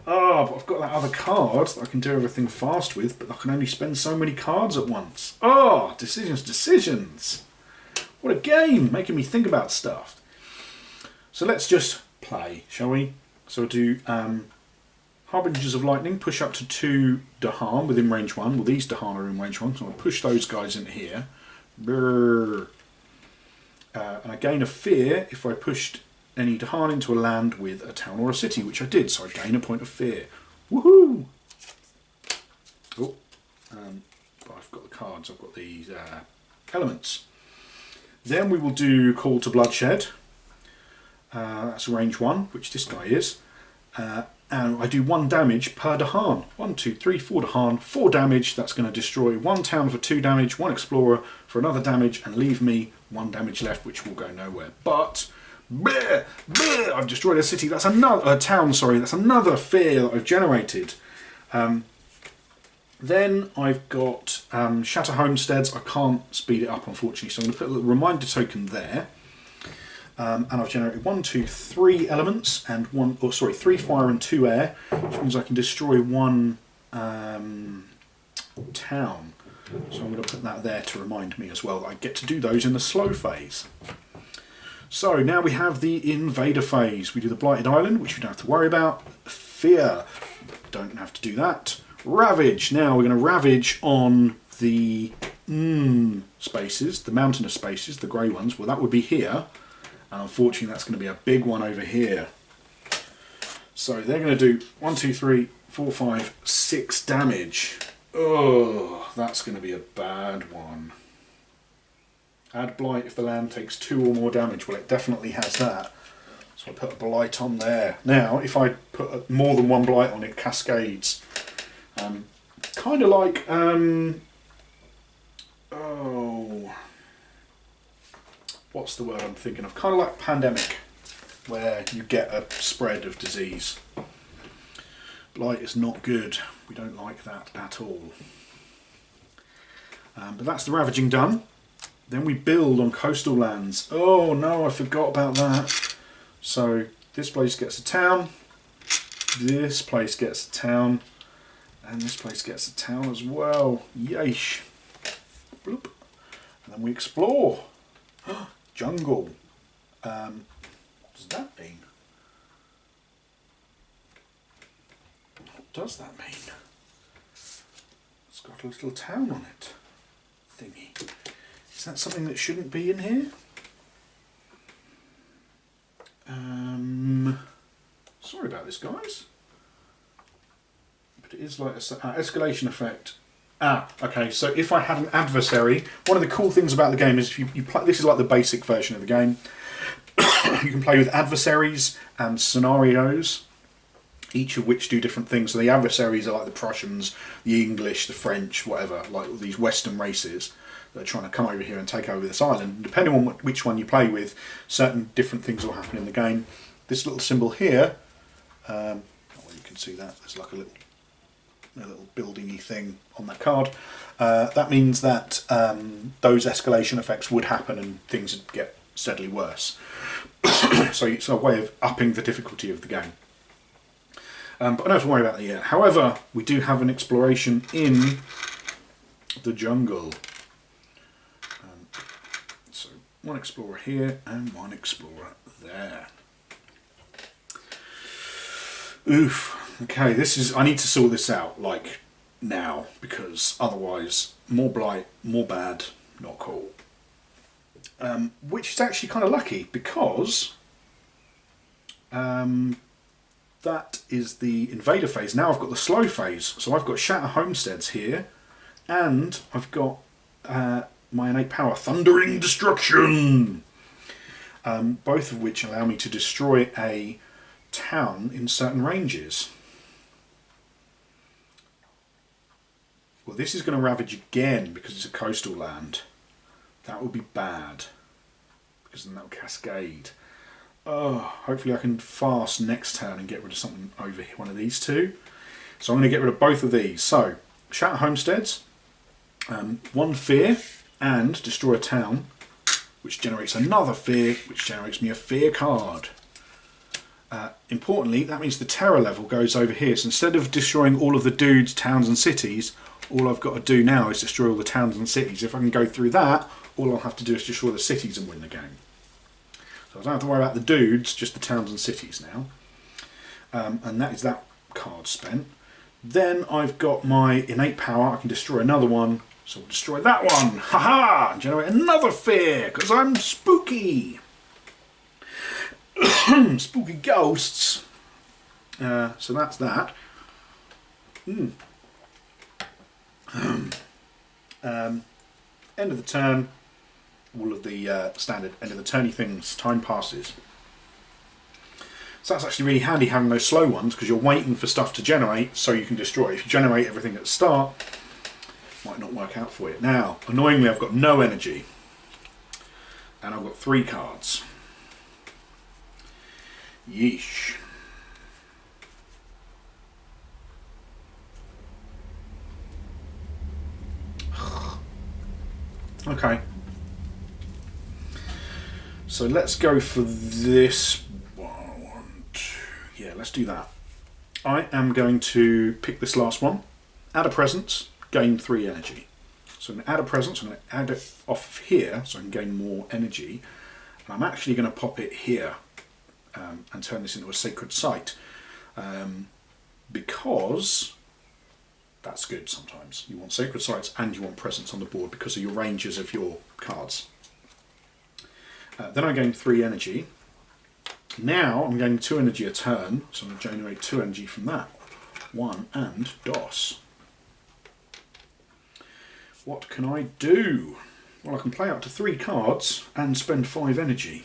But I've got that other card that I can do everything fast with, but I can only spend so many cards at once. Decisions. What a game, making me think about stuff. So let's just play, shall we? So I'll do Harbingers of Lightning, push up to 2 Dahan within range 1. Well, these Dahan are in range 1, so I'll push those guys into here. And I gain a fear if I pushed any Dahan into a land with a town or a city, which I did, so I gain a point of fear. Woohoo! Oh, but I've got the cards, I've got these elements. Then we will do Call to Bloodshed. That's range 1, which this guy is. And I do 1 damage per Dahan. 1, 2, 3, 4 Dahan, 4 damage. That's going to destroy 1 town for 2 damage, 1 explorer for another damage, and leave me 1 damage left, which will go nowhere. But I've destroyed a city. That's another town. Sorry, that's another fear that I've generated. Then I've got Shatter Homesteads. I can't speed it up, unfortunately, so I'm going to put a little reminder token there. And I've generated 1, 2, 3 elements and 3 fire and 2 air, which means I can destroy 1 town. So I'm going to put that there to remind me as well that I get to do those in the slow phase. So now we have the Invader Phase. We do the Blighted Island, which we don't have to worry about. Fear, don't have to do that. Ravage, now we're going to ravage on the spaces, the mountainous spaces, the grey ones. Well, that would be here. And unfortunately, that's going to be a big one over here. So they're going to do 1, 2, 3, 4, 5, 6 damage. Oh, that's going to be a bad one. Add Blight if the land takes 2 or more damage. Well, it definitely has that. So I put a Blight on there. Now, if I put more than 1 Blight on, it cascades. Kind of like, oh, what's the word I'm thinking of? Kind of like pandemic, where you get a spread of disease. Blight is not good. We don't like that at all. But that's the ravaging done. Then we build on coastal lands. Oh no, I forgot about that. So this place gets a town, this place gets a town, and this place gets a town as well. Yeesh. Bloop. And then we explore. Jungle. What does that mean? What does that mean? It's got a little town on it. Thingy. Is that something that shouldn't be in here? Sorry about this, guys. But it is like a escalation effect. Okay. So if I had an adversary, one of the cool things about the game is if you play. This is like the basic version of the game. You can play with adversaries and scenarios, each of which do different things. So the adversaries are like the Prussians, the English, the French, whatever, like these Western races that are trying to come over here and take over this island. Depending on which one you play with, certain different things will happen in the game. This little symbol here, well, you can see that, there's like a little building-y thing on that card. That means that those escalation effects would happen and things would get steadily worse. So it's a way of upping the difficulty of the game. But I don't have to worry about that yet. However, we do have an exploration in the jungle. So one explorer here and one explorer there. Oof. Okay, I need to sort this out, like, now, because otherwise, more blight, more bad, not cool. Which is actually kind of lucky, because that is the Invader Phase. Now I've got the slow phase, so I've got Shatter Homesteads here, and I've got my innate power, Thundering Destruction, both of which allow me to destroy a town in certain ranges. Well, this is going to ravage again because it's a coastal land. That would be bad, because then that will cascade. Oh, hopefully I can fast next turn and get rid of something over here, one of these two. So I'm going to get rid of both of these. So, Shatter Homesteads, one fear, and destroy a town, which generates another fear, which generates me a fear card. Importantly, that means the terror level goes over here. So instead of destroying all of the dudes, towns and cities, all I've got to do now is destroy all the towns and cities. If I can go through that, all I'll have to do is destroy the cities and win the game. So I don't have to worry about the dudes, just the towns and cities now. And that is that card spent. Then I've got my innate power. I can destroy another one. So we'll destroy that one. Haha! And generate another fear, because I'm spooky. Spooky ghosts. So that's that. End of the turn. All of the standard end of the turny things. Time passes. So that's actually really handy having those slow ones, because you're waiting for stuff to generate so you can destroy. If you generate everything at the start, it might not work out for you. Now, annoyingly, I've got no energy. And I've got 3 cards. Yeesh. Okay. So let's go for this. 1, 2. Yeah, let's do that. I am going to pick this last one. Add a presence, gain 3 energy. So I'm going to add a presence, I'm going to add it off here so I can gain more energy. And I'm actually going to pop it here. And turn this into a sacred site, because that's good sometimes. You want sacred sites and you want presence on the board because of your ranges of your cards. Then I gain 3 energy. Now I'm gaining 2 energy a turn, so I'm going to generate 2 energy from that. 1 and DOS. What can I do? Well, I can play up to 3 cards and spend 5 energy.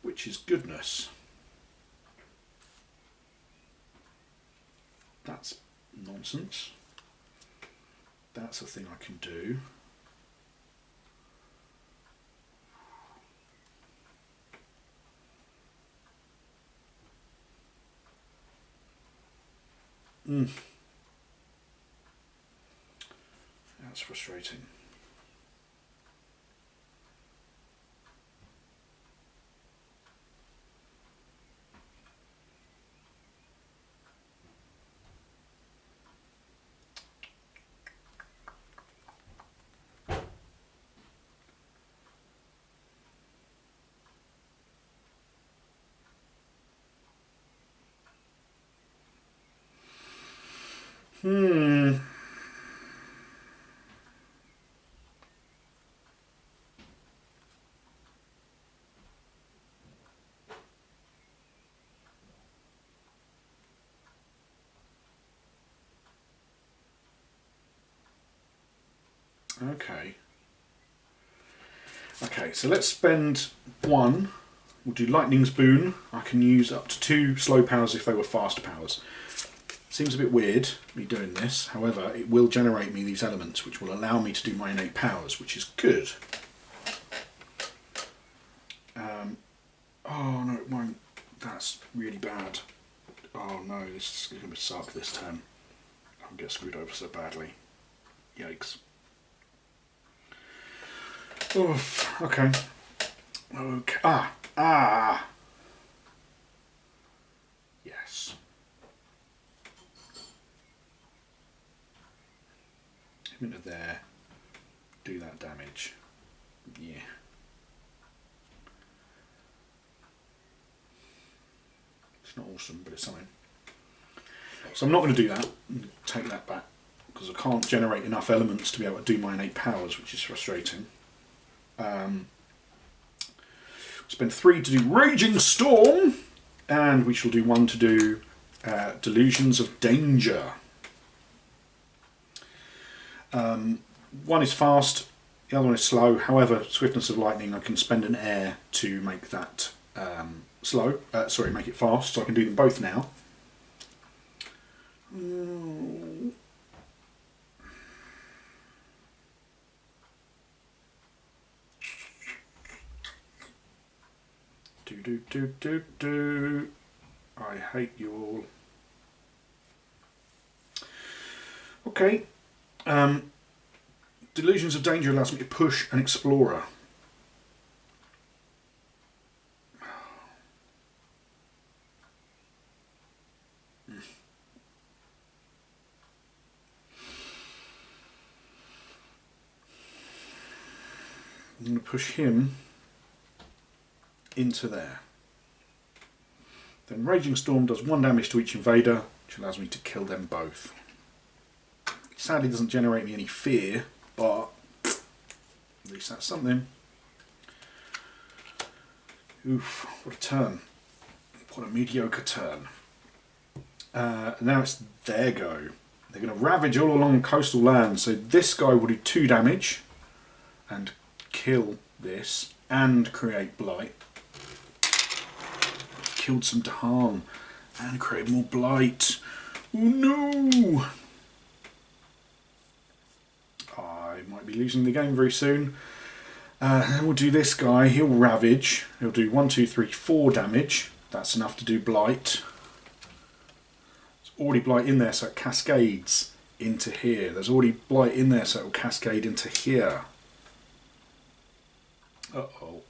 Which is goodness. That's nonsense. That's a thing I can do. That's frustrating. Okay. Okay, so let's spend one. We'll do Lightning's Boon. I can use up to 2 slow powers if they were faster powers. Seems a bit weird, me doing this. However, it will generate me these elements, which will allow me to do my innate powers, which is good. Oh, no, it won't. That's really bad. Oh, no, this is going to suck this turn. I'll get screwed over so badly. Yikes. Oof, okay. Okay. Ah! Yes. Him into there. Do that damage. Yeah. It's not awesome, but it's something. So I'm not going to do that. I'm going to take that back because I can't generate enough elements to be able to do my innate powers, which is frustrating. Spend 3 to do Raging Storm, and we shall do 1 to do Delusions of Danger. One is fast, the other one is slow. However, Swiftness of Lightning, I can spend an air to make that make it fast, so I can do them both now. Do. I hate you all. Okay. Delusions of Danger allows me to push an Explorer. I'm going to push him into there. Then Raging Storm does 1 damage to each invader, which allows me to kill them both. It sadly doesn't generate me any fear, but at least that's something. Oof, what a turn. What a mediocre turn. Now it's their go. They're going to ravage all along coastal lands, so this guy will do 2 damage and kill this and create Blight. Killed some Dahan and created more Blight. Oh no! I might be losing the game very soon. Then we'll do this guy. He'll ravage. He'll do 1, 2, 3, 4 damage. That's enough to do Blight. There's already Blight in there, so it cascades into here. There's already Blight in there, so it will cascade into here. Uh-oh.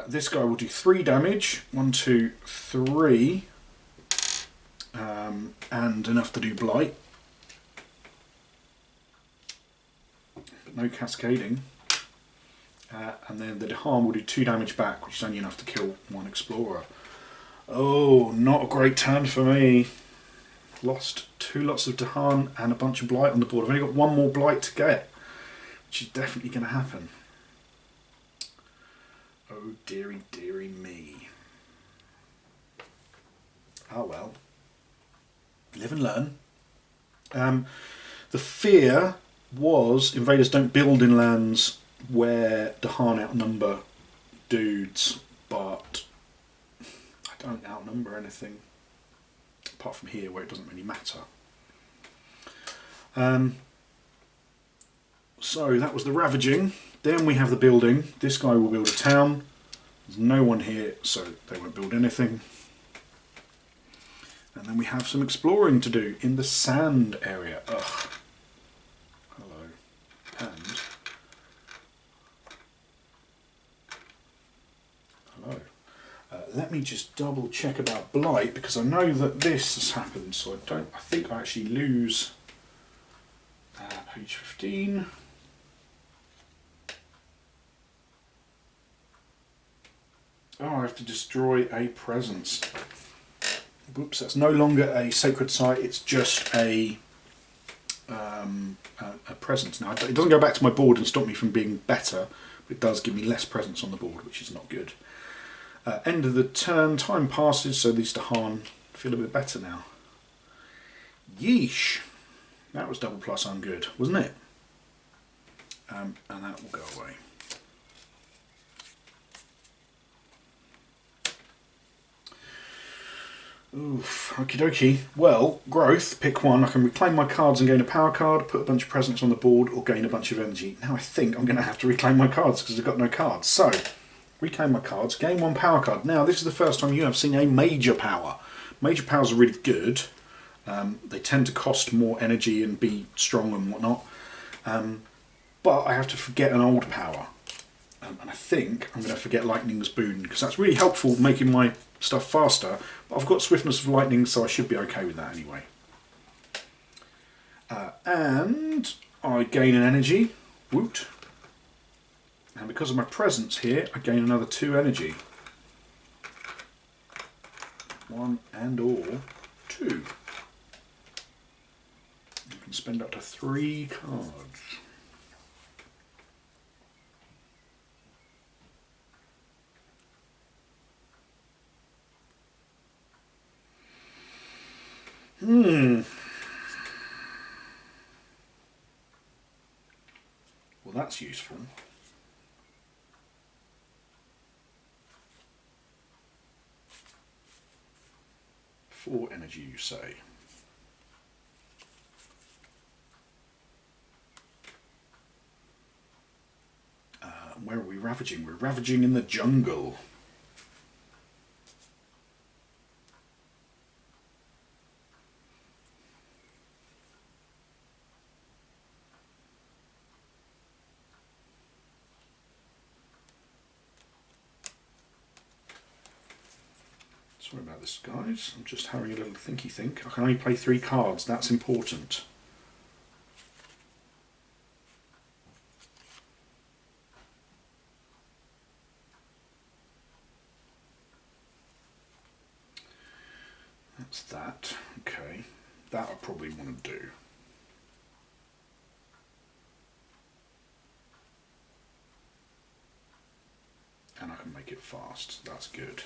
This guy will do 3 damage, 1, 2, 3, and enough to do Blight. But no cascading. And then the Dahan will do 2 damage back, which is only enough to kill 1 Explorer. Oh, not a great turn for me. Lost 2 lots of Dahan and a bunch of Blight on the board. I've only got 1 more Blight to get, which is definitely going to happen. Oh dearie, dearie me. Oh well. Live and learn. The fear was invaders don't build in lands where Dahan outnumber dudes, but I don't outnumber anything. apart from here where it doesn't really matter. So that was the ravaging. Then we have the building. This guy will build a town. There's no one here, so they won't build anything. And then we have some exploring to do in the sand area. Ugh. Hello. And hello. Let me just double check about Blight, because I know that this has happened, so I think I actually lose page 15. Oh, I have to destroy a presence. Whoops, that's no longer a sacred site, it's just a presence. Now, it doesn't go back to my board and stop me from being better, but it does give me less presence on the board, which is not good. End of the turn, time passes, so these Dahan feel a bit better now. Yeesh! That was double plus ungood, wasn't it? And that will go away. Oof, okie dokie. Well, growth, pick one. I can reclaim my cards and gain a power card, put a bunch of presents on the board, or gain a bunch of energy. Now I think I'm going to have to reclaim my cards because I've got no cards. So, reclaim my cards, gain one power card. Now, this is the first time you have seen a major power. Major powers are really good. They tend to cost more energy and be strong and whatnot. But I have to forget an old power. And I think I'm going to forget Lightning's Boon, because that's really helpful making my stuff faster. But I've got Swiftness of Lightning, so I should be okay with that anyway. And I gain an energy. Woot. And because of my presence here, I gain another 2 energy. 1 and or 2. You can spend up to 3 cards. Well, that's useful. For energy, you say? Where are we ravaging? We're ravaging in the jungle. Sorry about this, guys. I'm just having a little thinky think. I can only play 3 cards. That's important. That's that. Okay. That I probably want to do. And I can make it fast. That's good.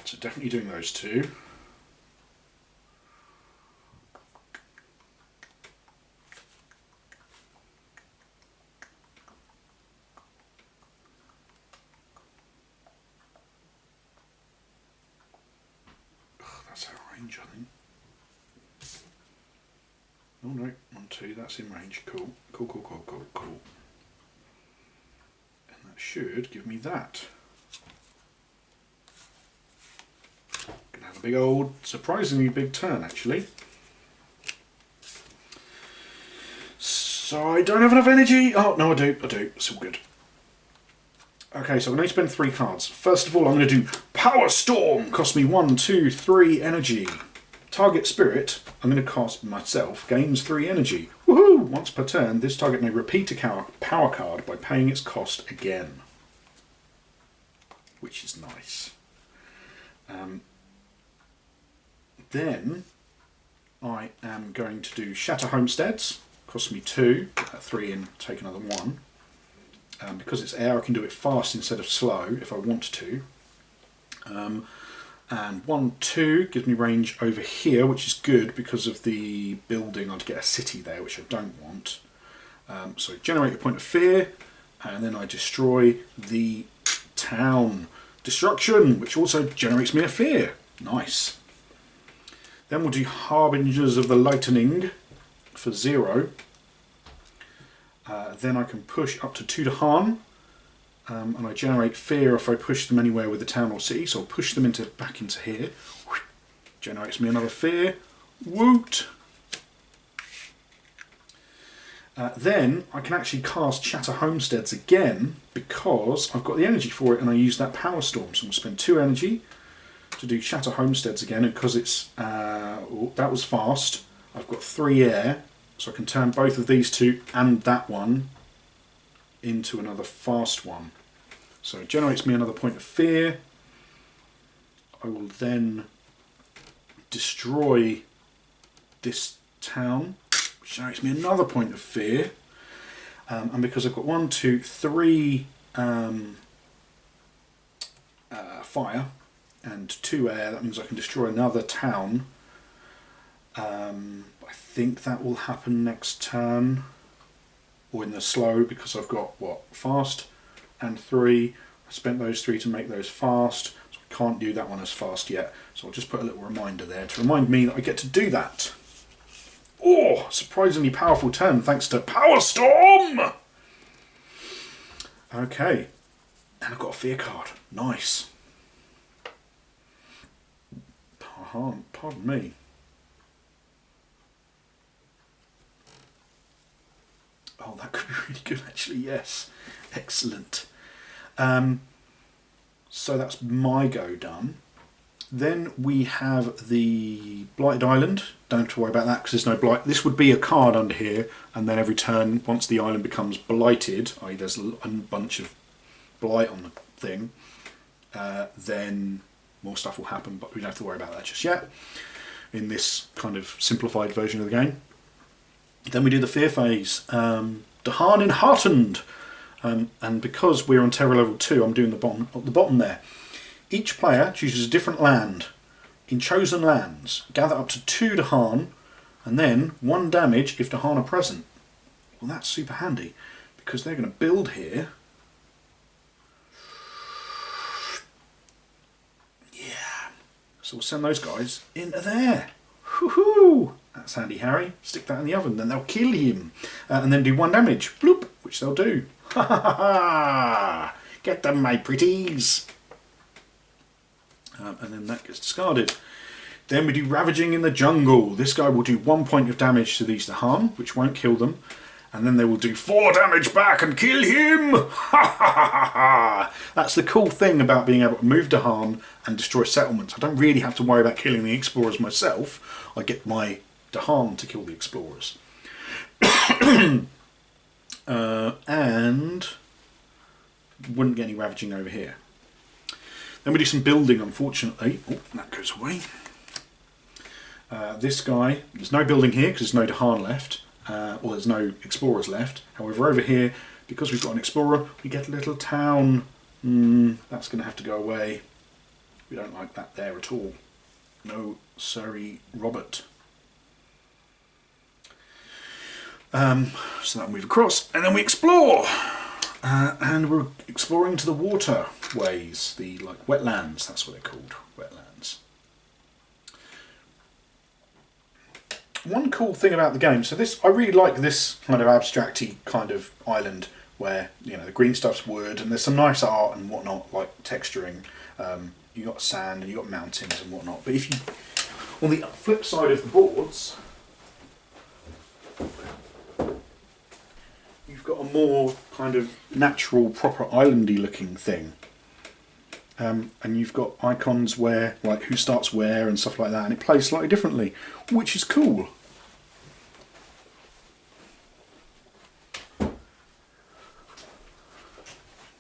So definitely doing those 2. That's out of range, I think. Oh no, 1, 2, that's in range. Cool. Cool, cool, cool, cool, cool. And that should give me that. Gonna have a big old, surprisingly big turn actually. So I don't have enough energy. Oh no, I do. It's all good. Okay, so I'm going to spend 3 cards. First of all, I'm going to do Power Storm. Cost me 1, 2, 3 energy. Target Spirit, I'm going to cast myself, gains 3 energy. Woohoo! Once per turn, this target may repeat a power card by paying its cost again. Which is nice. Then I am going to do Shatter Homesteads. Cost me 2, 3 and take another 1. Because it's air, I can do it fast instead of slow if I want to. And 1, 2 gives me range over here, which is good because of the building. I'd get a city there, which I don't want. So generate a point of fear, and then I destroy the town. Destruction, which also generates me a fear. Nice. Then we'll do Harbingers of the Lightning for 0. Then I can push up to 2 Dahan. And I generate fear if I push them anywhere with the town or city, so I'll push them back into here. Generates me another fear. Woot! Then I can actually cast Shatter Homesteads again because I've got the energy for it and I use that Power Storm. So I'm going to spend 2 energy to do Shatter Homesteads again, and because it's that was fast, I've got 3 air, so I can turn both of these 2 and that one into another fast one. So it generates me another point of fear. I will then destroy this town, which generates me another point of fear. And because I've got 1, 2, 3 fire and 2 air, that means I can destroy another town. I think that will happen next turn, or in the slow, because I've got, what, fast and 3. I spent those 3 to make those fast, so I can't do that one as fast yet. So I'll just put a little reminder there to remind me that I get to do that. Oh, surprisingly powerful turn thanks to Power Storm! Okay, and I've got a fear card. Nice. Pardon me. Oh, that could be really good actually, yes. Excellent. So that's my go done. Then we have the Blighted Island. Don't have to worry about that because there's no blight. This would be a card under here, and then every turn, once the island becomes blighted, i.e. there's a bunch of blight on the thing, then more stuff will happen, but we don't have to worry about that just yet in this kind of simplified version of the game. Then we do the Fear Phase. Dahan Enheartened. And because we're on Terror level 2, I'm doing the bottom at the bottom there. Each player chooses a different land. In chosen lands, gather up to 2 Dahan, and then 1 damage if Dahan are present. Well, that's super handy, because they're going to build here. Yeah. So we'll send those guys into there. Woohoo! That's handy, Harry. Stick that in the oven, then they'll kill him. And then do 1 damage. Bloop! Which they'll do. Ha ha ha ha! Get them, my pretties! And then that gets discarded. Then we do Ravaging in the Jungle. This guy will do 1 point of damage to these Dahan, which won't kill them. And then they will do 4 damage back and kill him! Ha ha ha ha! That's the cool thing about being able to move Dahan and destroy settlements. I don't really have to worry about killing the explorers myself. I get my Dahan to kill the explorers. And wouldn't get any ravaging over here. Then we do some building, unfortunately. Oh, that goes away. This guy, there's no building here because there's no Dahan left, or there's no explorers left. However, over here, because we've got an explorer, we get a little town. That's going to have to go away. We don't like that there at all. No, sorry, Robert. So that'll move across, and then we explore. And we're exploring to the waterways, the wetlands, that's what they're called, wetlands. One cool thing about the game, so I really like this kind of abstract-y kind of island where, you know, the green stuff's wood and there's some nice art and whatnot, like texturing. You got sand and you got mountains and whatnot. But if you, on the flip side of the boards, you've got a more kind of natural, proper islandy looking thing. And you've got icons where, like, who starts where and stuff like that, and it plays slightly differently, which is cool. I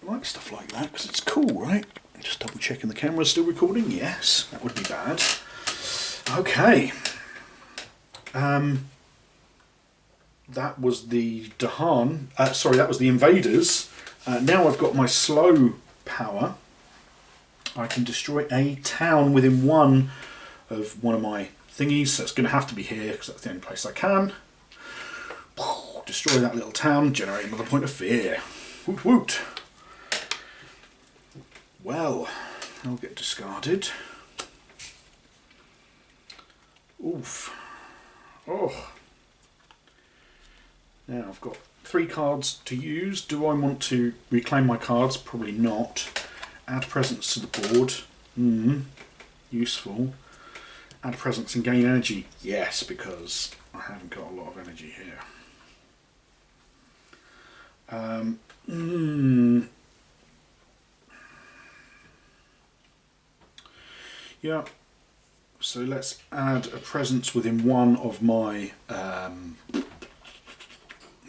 like stuff like that because it's cool, right? Just double checking the camera's still recording. Yes, that would be bad. Okay. That was the Dahan. Sorry, that was the Invaders. Now I've got my slow power. I can destroy a town within one of my thingies, so it's going to have to be here because that's the only place I can. Destroy that little town, generate another point of fear. Woot woot. Well, I'll get discarded. Oof. Oh. Now I've got 3 cards to use. Do I want to reclaim my cards? Probably not. Add presence to the board. Useful. Add presence and gain energy. Yes, because I haven't got a lot of energy here. Yeah. So let's add a presence within one of my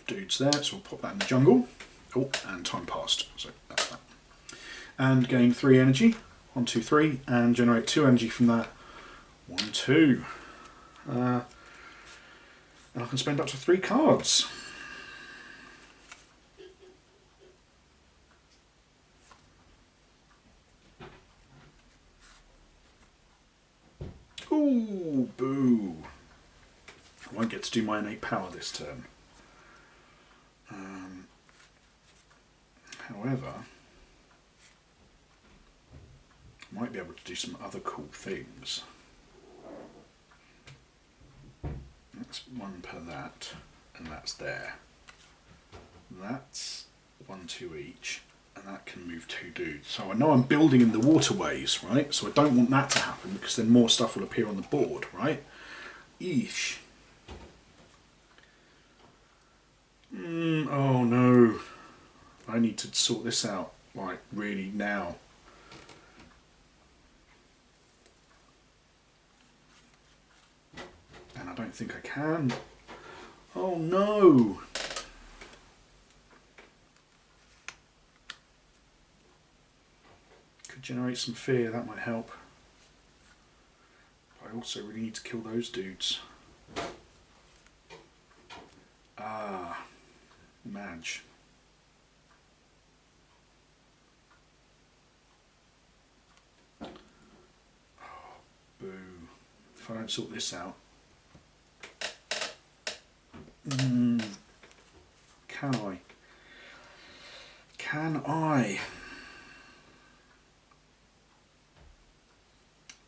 dudes there. So we'll pop that in the jungle. Oh, and time passed. So that's that. And gain 3 energy. 1, 2, 3, and generate 2 energy from that. 1, 2. And I can spend up to 3 cards. Ooh, boo. I won't get to do my innate power this turn. However, I might be able to do some other cool things. That's 1 per that, and that's there. That's 1, 2 each, and that can move 2 dudes. So I know I'm building in the waterways, right? So I don't want that to happen because then more stuff will appear on the board, right? Eesh. Oh no. I need to sort this out, like, really now. And I don't think I can. Oh no! Could generate some fear, that might help. But I also really need to kill those dudes. Ah, Madge. Oh, boo. If I don't sort this out. Can I? Can I?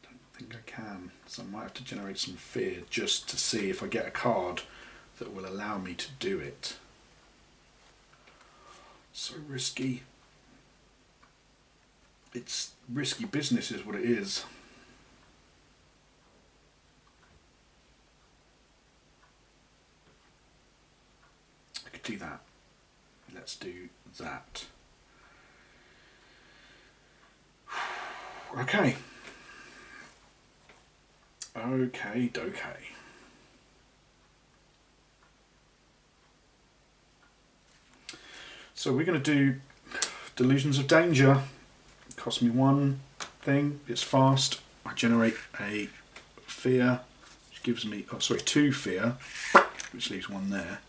Don't think I can. So I might have to generate some fear just to see if I get a card that will allow me to do it. So risky. It's risky business is what it is. I could do that. Let's do that. Okay. Okay, dokay. So we're going to do Delusions of Danger. It costs me 1 thing. It's fast. I generate a fear, which gives me, 2 fear, which leaves 1 there.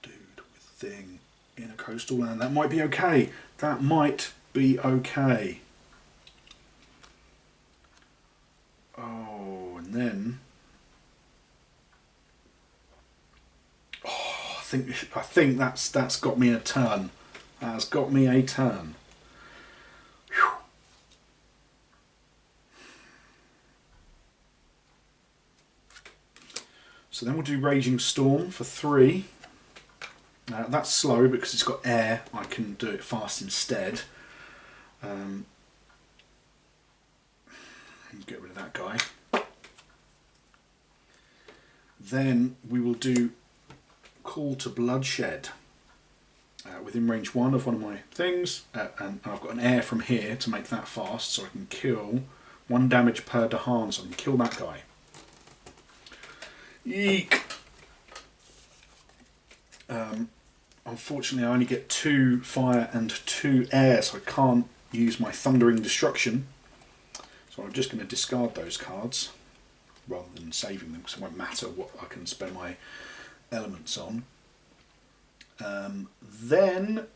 Dude with thing in a coastal land. That might be okay. That might be okay. Oh, and then I think that's got me a turn. That's got me a turn. Whew. So then we'll do Raging Storm for 3. That's slow because it's got air. I can do it fast instead. Get rid of that guy. Then we will do Call to Bloodshed. Within range 1 of one of my things, and I've got an air from here to make that fast, so I can kill 1 damage per Dahan, so I can kill that guy. Eek! Unfortunately I only get 2 fire and 2 air, so I can't use my Thundering Destruction. So I'm just going to discard those cards rather than saving them, because it won't matter what I can spend my elements on. Then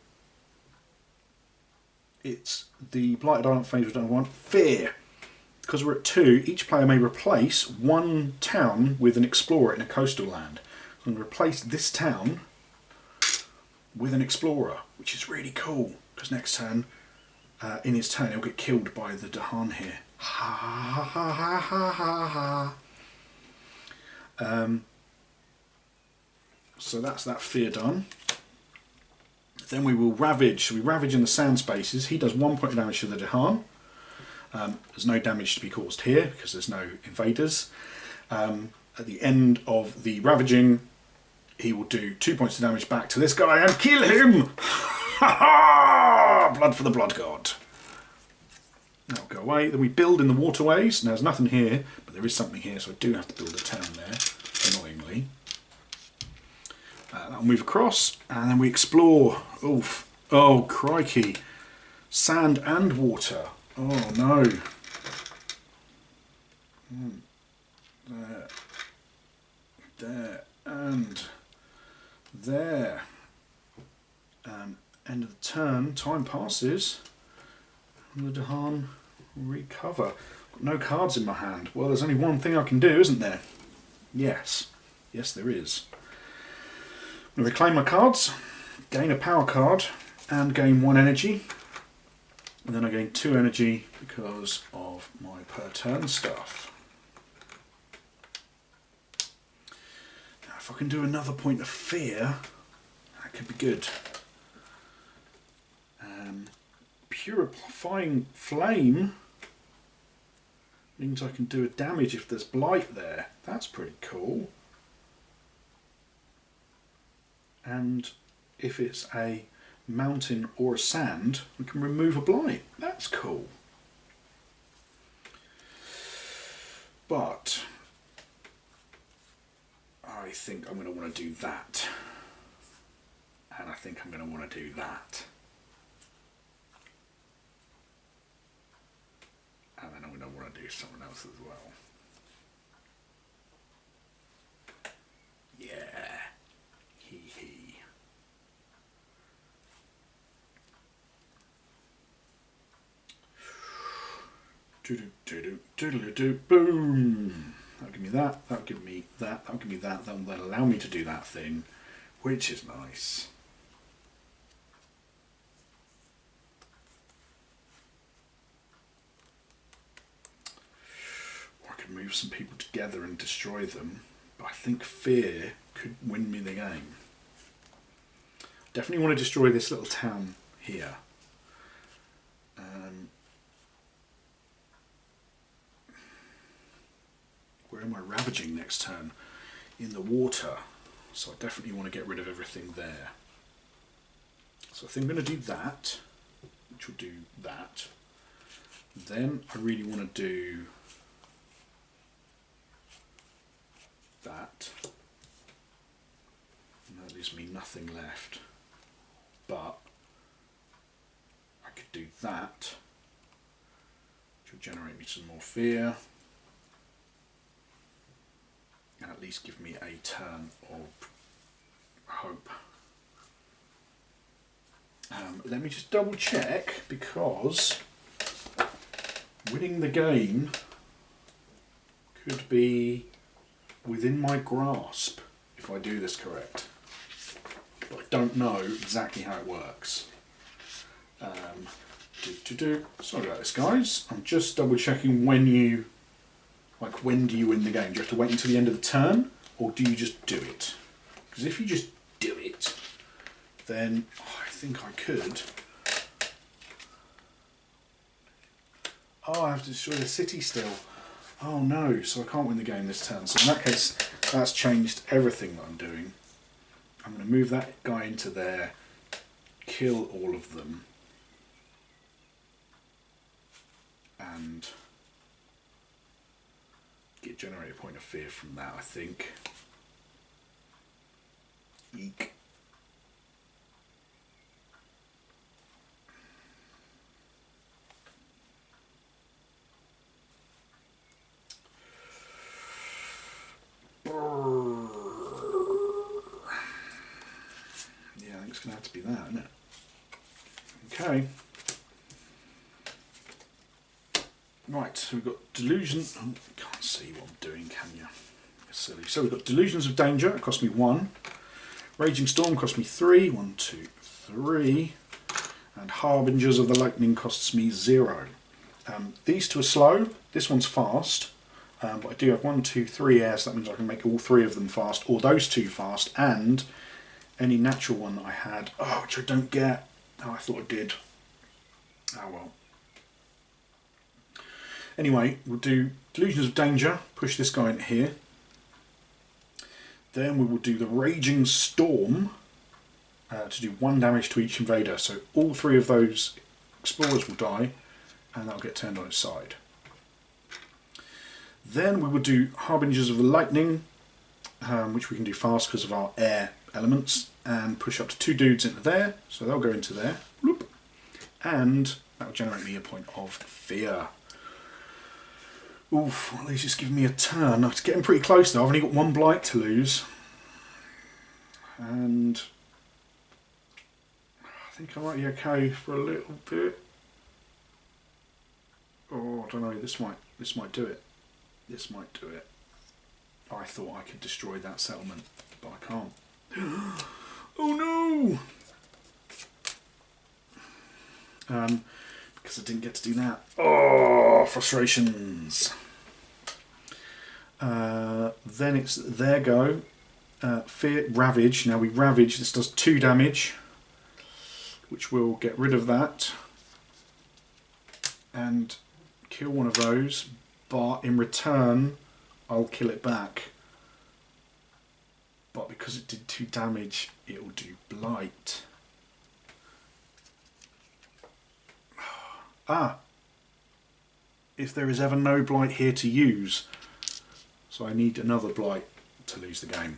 it's the Blighted Island phase we don't want. Fear. Because we're at 2, each player may replace one town with an explorer in a coastal land. I'm going to replace this town with an explorer, which is really cool. Because next turn, in his turn, he'll get killed by the Dahan here. Ha ha ha ha ha ha ha. So that's that fear done. Then we will ravage. So we ravage in the sand spaces. He does 1 point of damage to the Dahan. There's no damage to be caused here because there's no invaders. At the end of the ravaging, he will do 2 points of damage back to this guy and kill him! Ha ha! Blood for the blood god. That'll go away. Then we build in the waterways. Now there's nothing here, but there is something here, so I do have to build a town there, annoyingly. That'll move across, and then we explore. Oof. Oh, crikey. Sand and water. Oh, no. There. There. And there. End of the turn. Time passes. And the Dahan will recover. Got no cards in my hand. Well, there's only one thing I can do, isn't there? Yes. Yes, there is. I'm going to reclaim my cards, gain a power card, and gain 1 energy. And then I gain 2 energy because of my per turn stuff. Now, if I can do another point of fear, that could be good. Purifying Flame means I can do a damage if there's Blight there. That's pretty cool. And if it's a mountain or a sand, we can remove a Blight. That's cool. But I think I'm going to want to do that. And I think I'm going to want to do that. And then I'm going to want to do something else as well. Yeah. Hee hee. Do-do-do-do-do-do-do. Boom. That'll give me that. That'll give me that. That'll give me that. That'll then allow me to do that thing, which is nice. Move some people together and destroy them, but I think fear could win me the game. Definitely want to destroy this little town here. Where am I ravaging next turn? In the water, so I definitely want to get rid of everything there. So I think I'm going to do that, which will do that. Then I really want to do that, and that leaves me nothing left, but I could do that, which will generate me some more fear and at least give me a turn of hope. Let me just double check, because winning the game could be within my grasp if I do this correct, but I don't know exactly how it works. Sorry about this, guys. I'm just double checking when do you win the game? Do you have to wait until the end of the turn, or do you just do it? Because if you just do it, then I think I could. Oh, I have to destroy the city still. Oh no, so I can't win the game this turn. So in that case, that's changed everything that I'm doing. I'm going to move that guy into there, kill all of them, and generate a point of fear from that, I think. Eek. Yeah, I think it's going to have to be that, isn't it? Okay. Right, so we've got Delusion. Oh, can't see what I'm doing, can you? It's silly. So we've got Delusions of Danger. It cost me 1. Raging Storm cost me 3. 1, 2, 3. And Harbingers of the Lightning costs me 0. These two are slow. This one's fast. But I do have 1, 2, 3 airs. So that means I can make all 3 of them fast, or those 2 fast, and any natural one that I had. Oh, which I don't get. Oh, I thought I did. Oh well. Anyway, we'll do Delusions of Danger, push this guy in here. Then we will do the Raging Storm to do 1 damage to each invader. So all 3 of those explorers will die, and that'll get turned on its side. Then we will do Harbingers of the Lightning, which we can do fast because of our air elements, and push up to 2 dudes into there. So they'll go into there. Whoop. And that will generate me a point of fear. Oof, well, these just give me a turn. It's getting pretty close though. I've only got 1 Blight to lose. And I think I might be okay for a little bit. Oh, I don't know, this might do it. This might do it. I thought I could destroy that settlement, but I can't. Oh no! Because I didn't get to do that. Oh, frustrations. Then it's their go. Fear, Ravage. Now we Ravage. This does 2 damage, which will get rid of that and kill one of those. But in return, I'll kill it back. But because it did 2 damage, it will do Blight. Ah, if there is ever no Blight here to use, so I need another Blight to lose the game.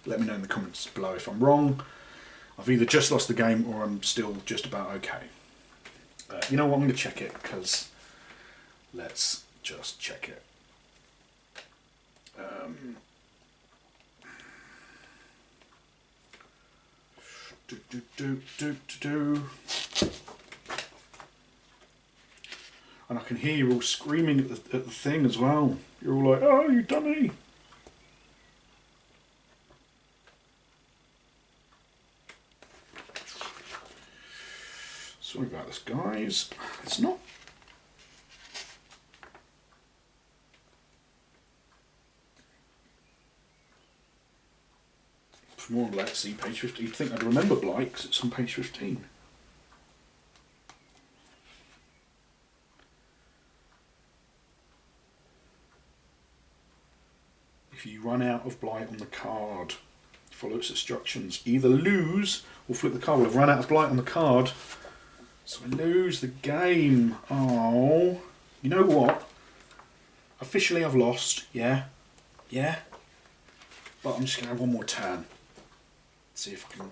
Let me know in the comments below if I'm wrong. I've either just lost the game or I'm still just about okay. You know what, I'm going to check it, because let's just check it. And I can hear you all screaming at the thing as well. You're all like, oh, you dummy! Sorry about this, guys. It's not... For more, let's see page 15. You'd think I'd remember Blight, because it's on page 15. If you run out of Blight on the card, follow its instructions. Either lose or flip the card. Well, I've run out of Blight on the card, so I lose the game. Oh, you know what? Officially I've lost, yeah? Yeah? But I'm just going to have 1 more turn. See if I can...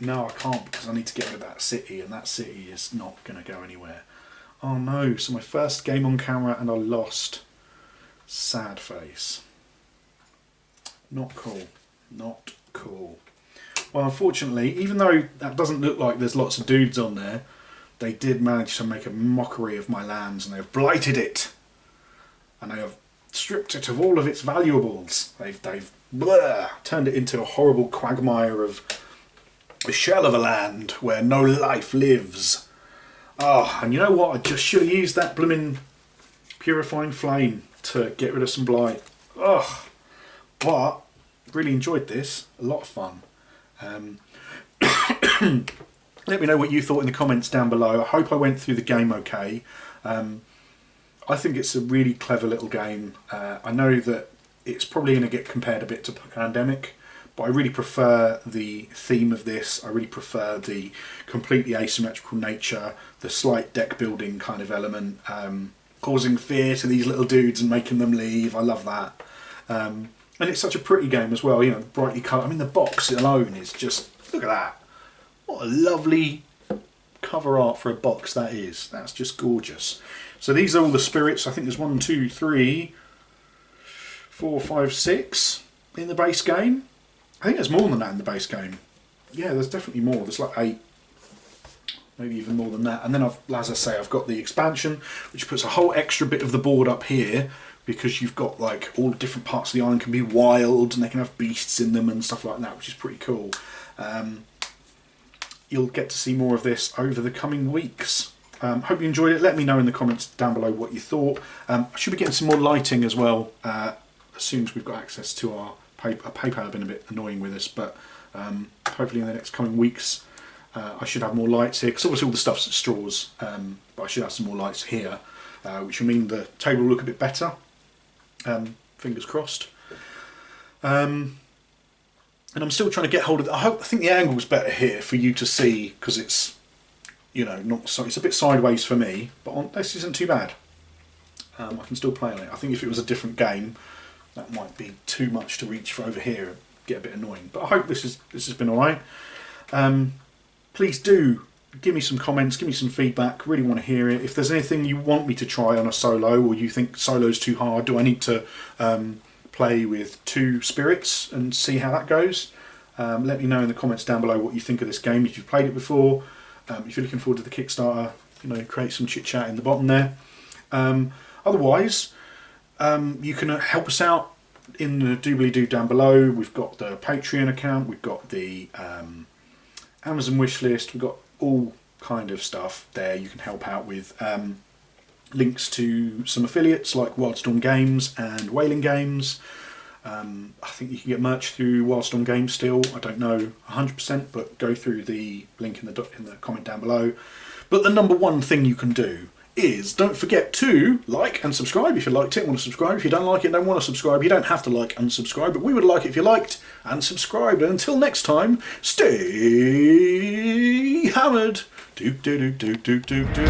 No, I can't, because I need to get rid of that city, and that city is not going to go anywhere. Oh no, so my first game on camera and I lost. Sad face. Not cool. Not cool. Well, unfortunately, even though that doesn't look like there's lots of dudes on there, they did manage to make a mockery of my lands, and they've blighted it. And they have stripped it of all of its valuables. They've turned it into a horrible quagmire of a shell of a land where no life lives. Oh, and you know what? I just should have used that blooming purifying flame to get rid of some blight. Oh. But really enjoyed this, a lot of fun. Let me know what you thought in the comments down below. I hope I went through the game okay. I think it's a really clever little game. I know that it's probably going to get compared a bit to Pandemic, but I really prefer the theme of this. I really prefer the completely asymmetrical nature, the slight deck building kind of element, causing fear to these little dudes and making them leave. I love that. And it's such a pretty game as well, you know, brightly coloured. I mean, the box alone is just, look at that. What a lovely cover art for a box that is. That's just gorgeous. So these are all the spirits. I think there's 1, 2, 3, 4, 5, 6 in the base game. I think there's more than that in the base game. Yeah, there's definitely more. There's like 8. maybe even more than that. And then as I say, I've got the expansion, which puts a whole extra bit of the board up here, because you've got like all different parts of the island can be wild and they can have beasts in them and stuff like that, which is pretty cool. You'll get to see more of this over the coming weeks. Hope you enjoyed it. Let me know in the comments down below what you thought. I should be getting some more lighting as well as soon as we've got access to our paper. PayPal have been a bit annoying with us, but hopefully in the next coming weeks I should have more lights here, because obviously all the stuff's at straws, but I should have some more lights here, which will mean the table will look a bit better. Fingers crossed. And I'm still trying to get hold of it. I think the angle's better here for you to see, because it's, you know, not so, it's a bit sideways for me, but this isn't too bad. I can still play on it. I think if it was a different game, that might be too much to reach for over here and get a bit annoying. But I hope this has been alright. Please do give me some comments, give me some feedback. Really want to hear it. If there's anything you want me to try on a solo, or you think solo's too hard, do I need to play with 2 spirits and see how that goes? Let me know in the comments down below what you think of this game, if you've played it before. If you're looking forward to the Kickstarter, you know, create some chit chat in the bottom there. Otherwise, you can help us out in the doobly-doo down below. We've got the Patreon account, we've got the Amazon wish list, we've got all kind of stuff there you can help out with. Links to some affiliates like Wildstorm Games and Whaling Games. I think you can get merch through Wildstorm Games still. I don't know 100%, but go through the link in the comment down below. But the number one thing you can do is don't forget to like and subscribe if you liked it, want to subscribe. If you don't like it, don't want to subscribe, you don't have to like and subscribe, but we would like it if you liked and subscribed. And until next time, stay hammered. Do do do do do do do.